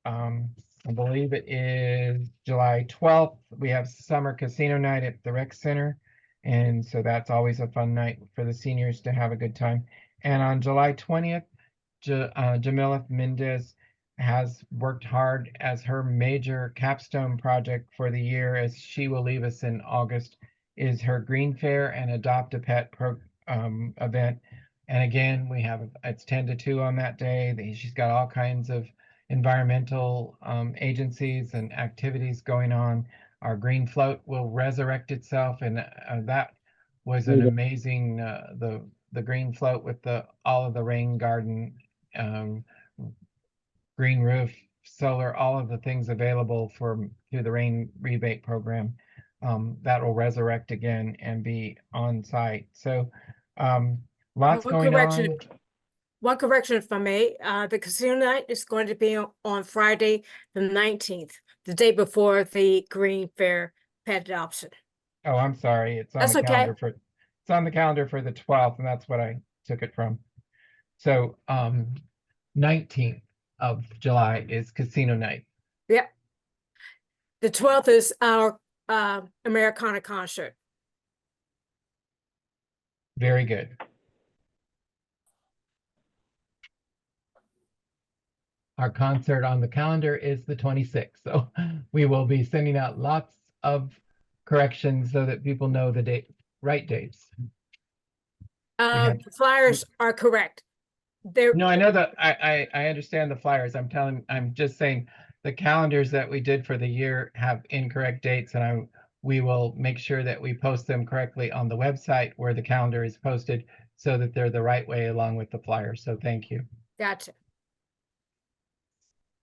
I believe it is July 12th, we have Summer Casino Night at the Rec Center. And so that's always a fun night for the seniors to have a good time. And on July 20th, Jamila Mendez has worked hard as her major capstone project for the year, as she will leave us in August, is her Green Fair and Adopt a Pet event. And again, it's 10 to 2 on that day. She's got all kinds of environmental agencies and activities going on. Our green float will resurrect itself, and that was an amazing, the green float with all of the rain garden, green roof, solar, all of the things available through the rain rebate program. That will resurrect again and be on site. So lots going on. One correction, if I may, the casino night is going to be on Friday, the 19th, the day before the Green Fair pet adoption. Oh, I'm sorry. It's on That's the okay. calendar for it's on the calendar for the 12th, and that's what I took it from. So 19th of July is casino night. Yep. The 12th is our Americana concert. Very good. Our concert on the calendar is the 26th, so we will be sending out lots of corrections so that people know the right dates. The flyers are correct. No, I know that I understand the flyers. I'm just saying the calendars that we did for the year have incorrect dates, and we will make sure that we post them correctly on the website where the calendar is posted so that they're the right way along with the flyers. So thank you. Gotcha.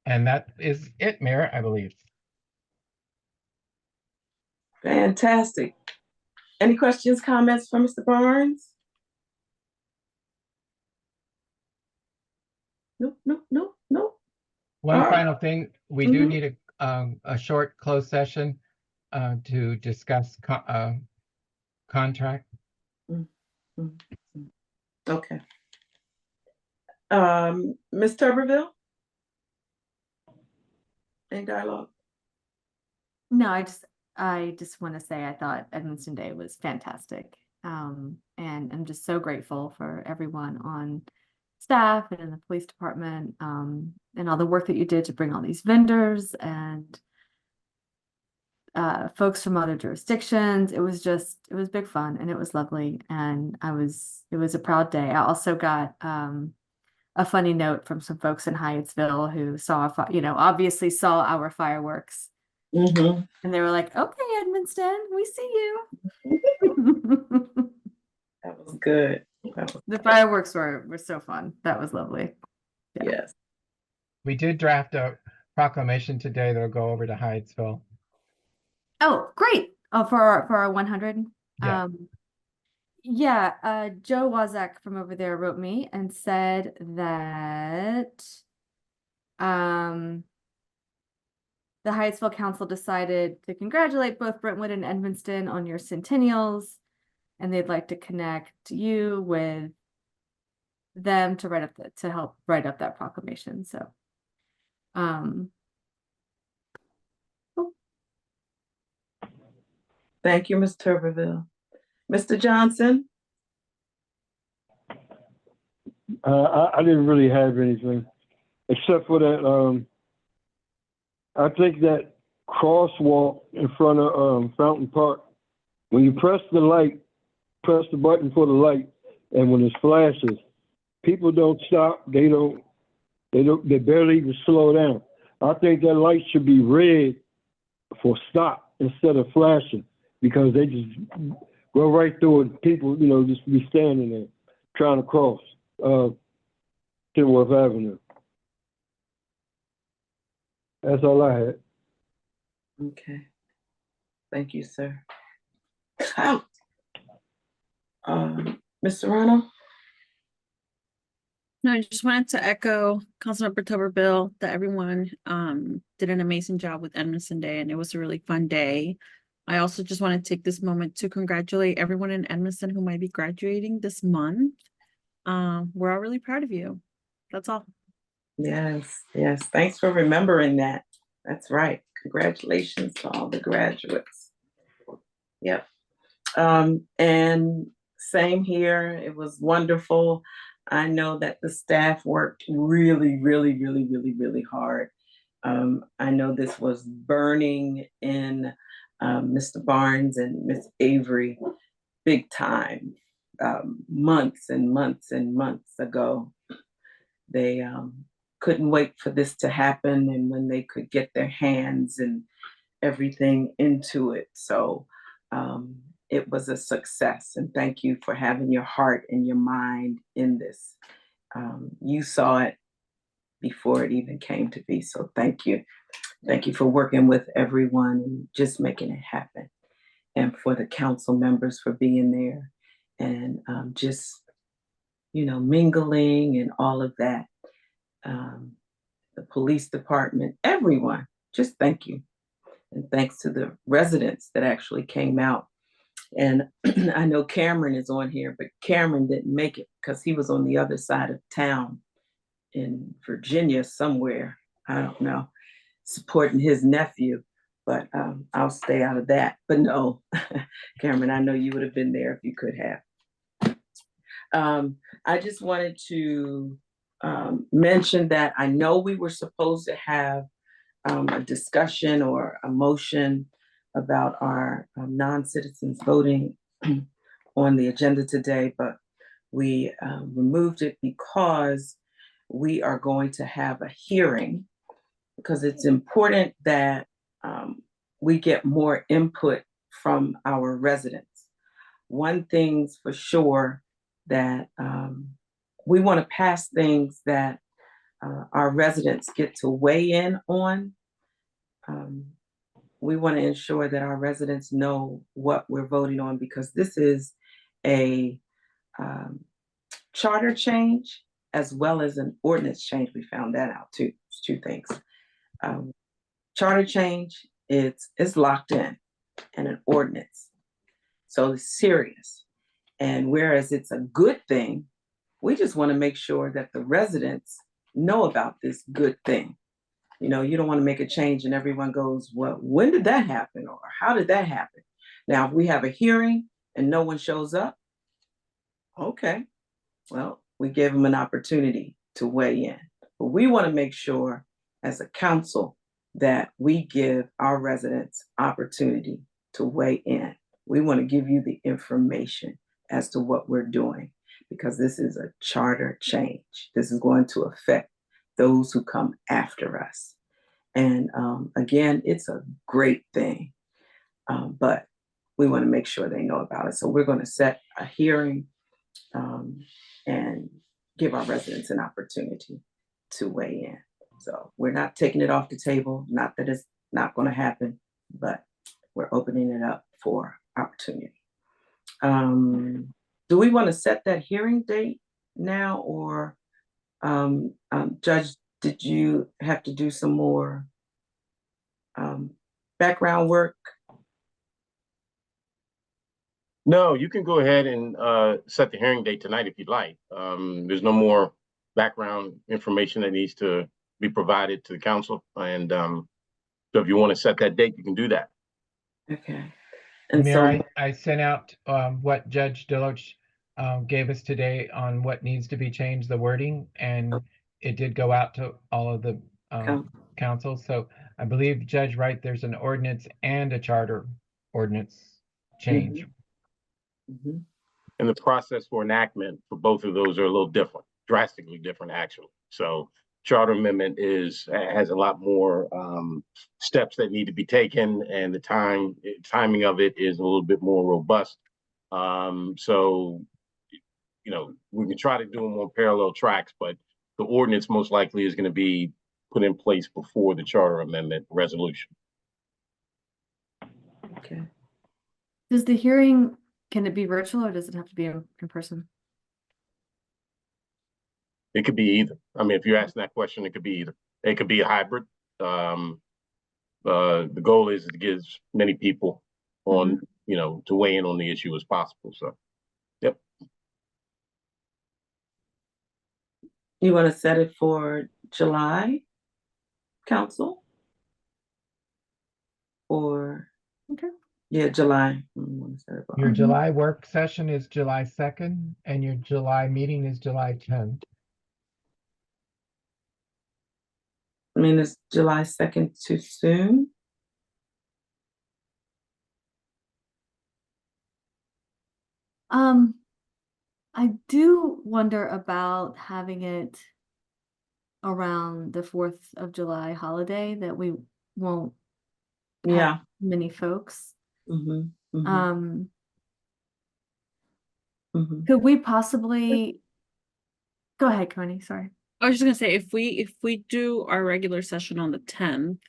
And that is it, Mayor, I believe. Fantastic. Any questions, comments from Mr. Barnes? No. One All final thing, we do need a short closed session to discuss contract. Okay. Ms. Tuberville? Any dialogue? No, I just want to say I thought Edmonston Day was fantastic. And I'm just so grateful for everyone on staff and in the police department, and all the work that you did to bring all these vendors and folks from other jurisdictions. It was big fun, and it was lovely, and it was a proud day. I also got a funny note from some folks in Hyattsville who obviously saw our fireworks. And they were like, "Okay, Edmonston, we see you." That was good. The fireworks were so fun. That was lovely. Yeah. Yes. We did draft a proclamation today that'll go over to Hyattsville. Oh, great. Oh, for our 100. Yeah. Joe Wazak from over there wrote me and said that the Hyattsville Council decided to congratulate both Brentwood and Edmonston on your centennials, and they'd like to connect you with them to help write up that proclamation. So, Thank you, Ms. Tuberville. Mr. Johnson? I didn't really have anything except for that. I think that crosswalk in front of Fountain Park, when you press the button for the light, and when it flashes, people don't stop. They barely even slow down. I think that light should be red for stop instead of flashing, because they just go right through it. People, just be standing there trying to cross Kenworth Avenue. That's all I had. Okay. Thank you, sir. Ms. Serrano? No, I just wanted to echo Councilmember Tuberville that everyone did an amazing job with Edmonston Day, and it was a really fun day. I also just want to take this moment to congratulate everyone in Edmonston who might be graduating this month. We're all really proud of you. That's all. Yes. Thanks for remembering that. That's right. Congratulations to all the graduates. Yep. And same here. It was wonderful. I know that the staff worked really, really, really, really, really hard. I know this was burning in Mr. Barnes and Miss Avery big time. Months and months and months ago, they couldn't wait for this to happen and when they could get their hands and everything into it. So it was a success. And thank you for having your heart and your mind in this. You saw it before it even came to be. So thank you. Thank you for working with everyone and just making it happen. And for the council members for being there and just, mingling and all of that. The police department, everyone, just thank you. And thanks to the residents that actually came out. And I know Cameron is on here, but Cameron didn't make it because he was on the other side of town in Virginia somewhere. I don't know, supporting his nephew, but I'll stay out of that. But no, Cameron, I know you would have been there if you could have. I just wanted to mention that I know we were supposed to have a discussion or a motion about our non-citizens voting on the agenda today, but we removed it because we are going to have a hearing because it's important that we get more input from our residents. One thing's for sure that we want to pass things that our residents get to weigh in on. We want to ensure that our residents know what we're voting on because this is a charter change as well as an ordinance change. We found that out too. It's two things. Charter change, it's locked in, and an ordinance. So it's serious. And whereas it's a good thing, we just want to make sure that the residents know about this good thing. You don't want to make a change and everyone goes, well, when did that happen? Or how did that happen? Now, if we have a hearing and no one shows up, okay, well, we gave them an opportunity to weigh in. But we want to make sure as a council that we give our residents opportunity to weigh in. We want to give you the information as to what we're doing because this is a charter change. This is going to affect those who come after us. And again, it's a great thing, but we want to make sure they know about it. So we're going to set a hearing and give our residents an opportunity to weigh in. So we're not taking it off the table, not that it's not going to happen, but we're opening it up for opportunity. Do we want to set that hearing date now or Judge, did you have to do some more background work? No, you can go ahead and set the hearing date tonight if you'd like. There's no more background information that needs to be provided to the council. And so if you want to set that date, you can do that. Okay. And Mayor, I sent out what Judge Deloach gave us today on what needs to be changed, the wording, and it did go out to all of the council. So I believe Judge Wright, there's an ordinance and a charter ordinance change. Mm-hmm. And the process for enactment for both of those are a little different, drastically different, actually. So charter amendment has a lot more steps that need to be taken, and the timing of it is a little bit more robust. So, we can try to do them on parallel tracks, but the ordinance most likely is going to be put in place before the charter amendment resolution. Okay. Does the hearing, can it be virtual or does it have to be in person? It could be either. I mean, if you're asking that question, it could be either. It could be a hybrid. The goal is to give as many people on, to weigh in on the issue as possible. So, yep. You want to set it for July, council? Or, okay. Yeah, July. Your July work session is July 2nd, and your July meeting is July 10th. I mean, is July 2nd too soon? I do wonder about having it around the 4th of July holiday that we won't have Yeah. many folks. Mhm, mhm, Um, mhm. could we possibly go ahead, Connie? Sorry. I was just gonna say, if we do our regular session on the 10th,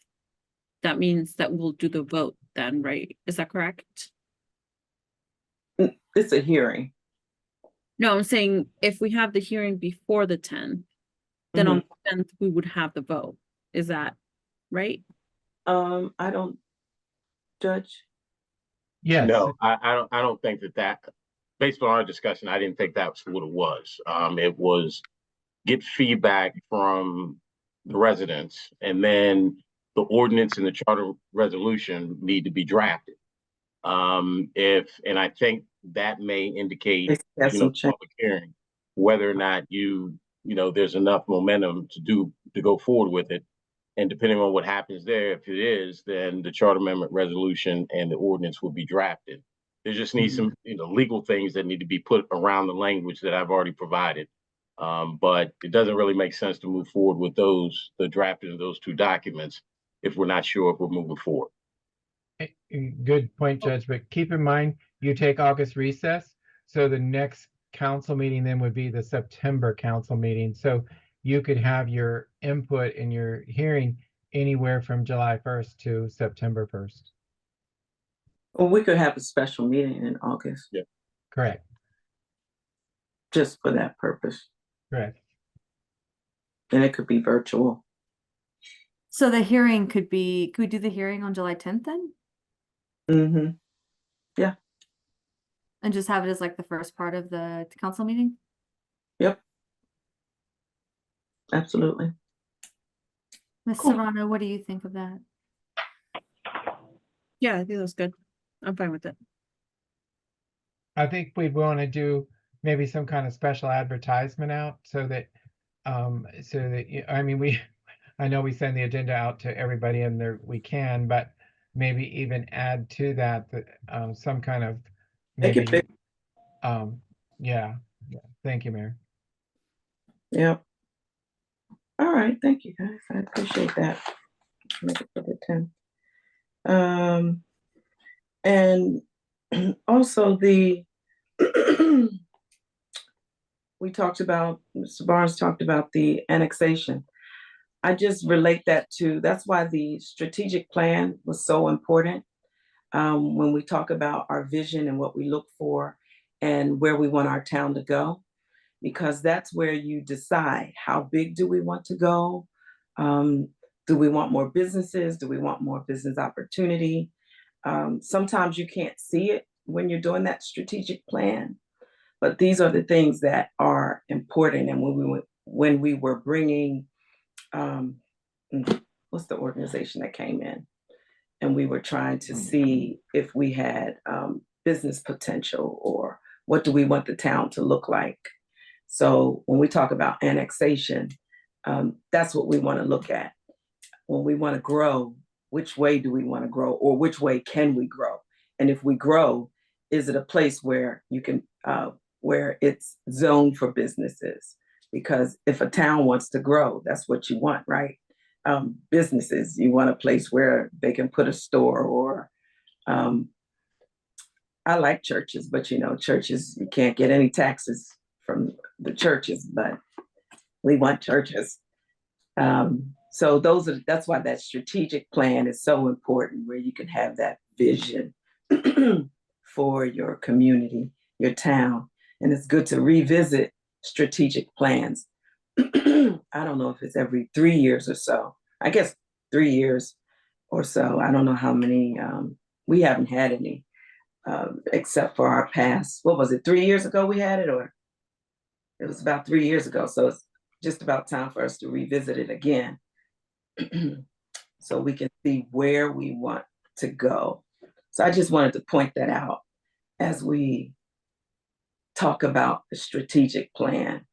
that means that we'll do the vote then, right? Is that correct? It's a hearing. No, I'm saying if we have the hearing before the 10th, then on the 10th, we would have the vote. Is that right? I don't judge. Yes, No, I don't think that, based on our discussion, I didn't think that's what it was. It was get feedback from the residents, and then the ordinance and the charter resolution need to be drafted. And I think that may indicate, Have some change. public hearing, whether or not there's enough momentum to go forward with it. And depending on what happens there, if it is, then the charter amendment resolution and the ordinance will be drafted. There just needs some, legal things that need to be put around the language that I've already provided. But it doesn't really make sense to move forward with the drafting of those two documents if we're not sure if we're moving forward. good point, Judge, but keep in mind, you take August recess, so the next council meeting then would be the September council meeting. So you could have your input in your hearing anywhere from July 1st to September 1st. Well, we could have a special meeting in August. Yeah. Correct, Just for that purpose. correct. And it could be virtual. So the hearing could we do the hearing on July 10th then? Mm-hmm. And just have it as like the first part of the council meeting? Yep. Absolutely. Ms. Cool. Serrano, what do you think of that? Yeah, I think that's good. I'm fine with it. I think we'd want to do maybe some kind of special advertisement out so that, I know we send the agenda out to everybody and there we can, but maybe even add to that, some kind of Make it maybe, big. yeah. Thank you, Mayor. Yep. All right. Thank you, guys. I appreciate that. Make it for the 10th. And also Mr. Barnes talked about the annexation. I just relate that's why the strategic plan was so important. When we talk about our vision and what we look for and where we want our town to go, because that's where you decide how big do we want to go? Do we want more businesses? Do we want more business opportunity? Sometimes you can't see it when you're doing that strategic plan, but these are the things that are important. And when we were bringing, what's the organization that came in? And we were trying to see if we had business potential or what do we want the town to look like. So when we talk about annexation, that's what we want to look at. When we want to grow, which way do we want to grow, or which way can we grow? And if we grow, is it a place where you can, where it's zoned for businesses? Because if a town wants to grow, that's what you want, right? Businesses, you want a place where they can put a store or, I like churches, but churches, you can't get any taxes from the churches, but we want churches. So that's why that strategic plan is so important, where you can have that vision for your community, your town. And it's good to revisit strategic plans. I don't know if it's every 3 years or so. I guess 3 years or so. I don't know how many, we haven't had any, except for our past, what was it, 3 years ago we had it, or it was about 3 years ago. So it's just about time for us to revisit it again. So we can see where we want to go. So I just wanted to point that out as we talk about the strategic plan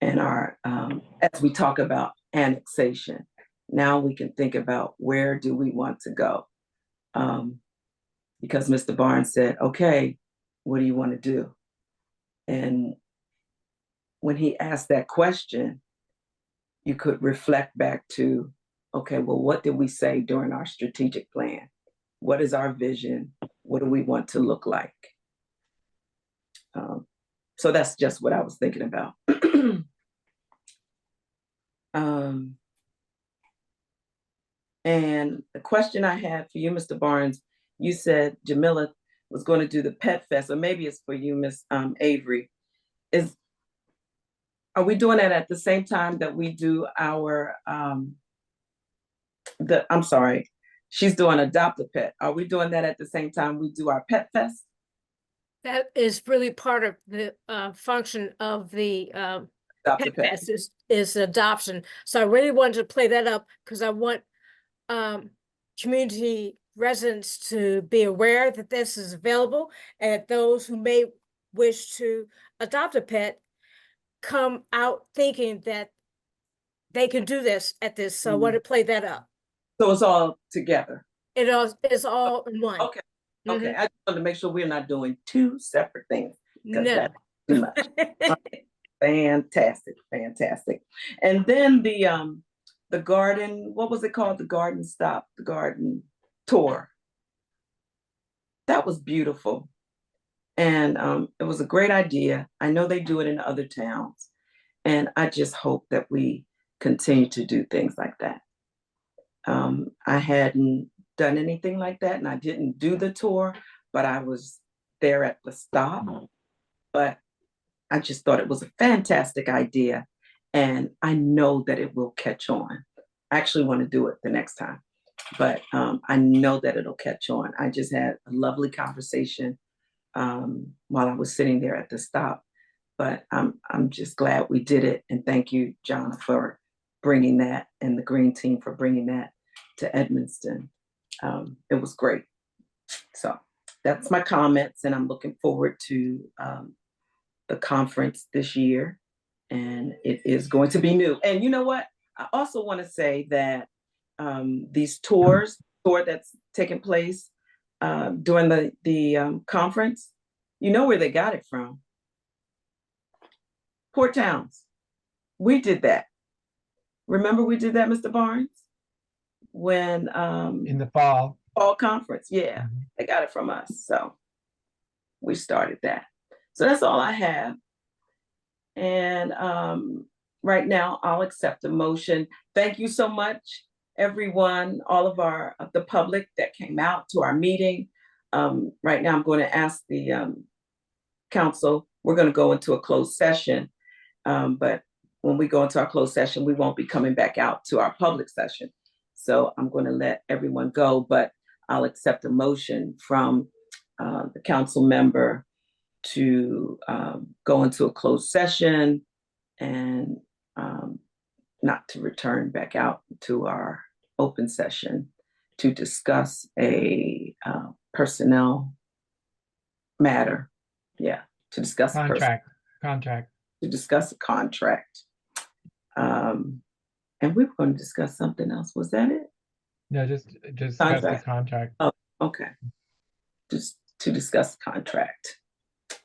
and as we talk about annexation. Now we can think about where do we want to go? Because Mr. Barnes said, okay, what do you want to do? And when he asked that question, you could reflect back to, okay, well, what did we say during our strategic plan? What is our vision? What do we want to look like? So that's just what I was thinking about. And the question I had for you, Mr. Barnes, you said Jamila was going to do the Pet Fest, or maybe it's for you, Miss Avery. Are we doing that at the same time that we do our I'm sorry, she's doing Adopt a Pet. Are we doing that at the same time we do our Pet Fest? That is really part of the function of the Adopt a Pet Pet. Fest is adoption. So I really wanted to play that up because I want community residents to be aware that this is available, and that those who may wish to adopt a pet come out thinking that they can do this at this. So I want to play that up. So it's all together. It's all in one. Okay. Okay. I just wanted to make sure we're not doing two separate things. No. That's too much. Fantastic. Fantastic. And then the garden, what was it called? The garden stop, the garden tour. That was beautiful. And it was a great idea. I know they do it in other towns. And I just hope that we continue to do things like that. I hadn't done anything like that, and I didn't do the tour, but I was there at the stop. But I just thought it was a fantastic idea, and I know that it will catch on. I actually want to do it the next time, but I know that it'll catch on. I just had a lovely conversation while I was sitting there at the stop, but I'm just glad we did it, and thank you, John, for bringing that, and the Green Team for bringing that to Edmonston. It was great. So that's my comments, and I'm looking forward to the conference this year, and it is going to be new. And you know what? I also want to say that these tour that's taking place during the conference, you know where they got it from? Port Towns. We did that. Remember we did that, Mr. Barnes? When In the fall. Conference, yeah, they got it from us. So we started that. So that's all I have. And right now I'll accept a motion. Thank you so much, everyone, all of the public that came out to our meeting. Right now I'm going to ask the council, we're going to go into a closed session. But when we go into our closed session, we won't be coming back out to our public session. So I'm going to let everyone go, but I'll accept a motion from the council member to go into a closed session and not to return back out to our open session to discuss a personnel matter. Yeah, to discuss Contract. To discuss a contract. And we were going to discuss something else. Was that it? No, just discuss the contract. Oh, okay. Just to discuss contract.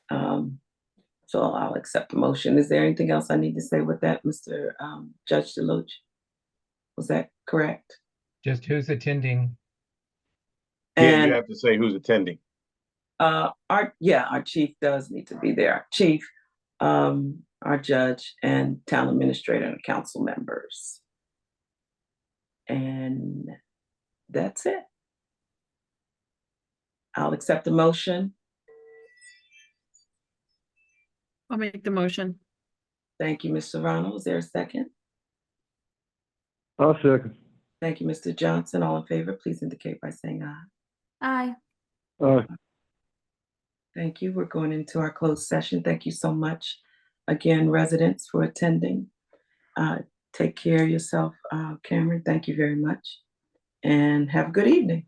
So I'll accept the motion. Is there anything else I need to say with that, Mr. Judge Deloach? Was that correct? Just who's attending? Yeah, you have to say who's attending. Our chief does need to be there. Our chief, our judge, and town administrator and council members. And that's it. I'll accept the motion. I'll make the motion. Thank you, Ms. Serrano. Is there a second? I'll second. Thank you, Mr. Johnson. All in favor, please indicate by saying aye. Aye. Thank you. We're going into our closed session. Thank you so much again, residents, for attending. Take care of yourself, Cameron. Thank you very much. And have a good evening.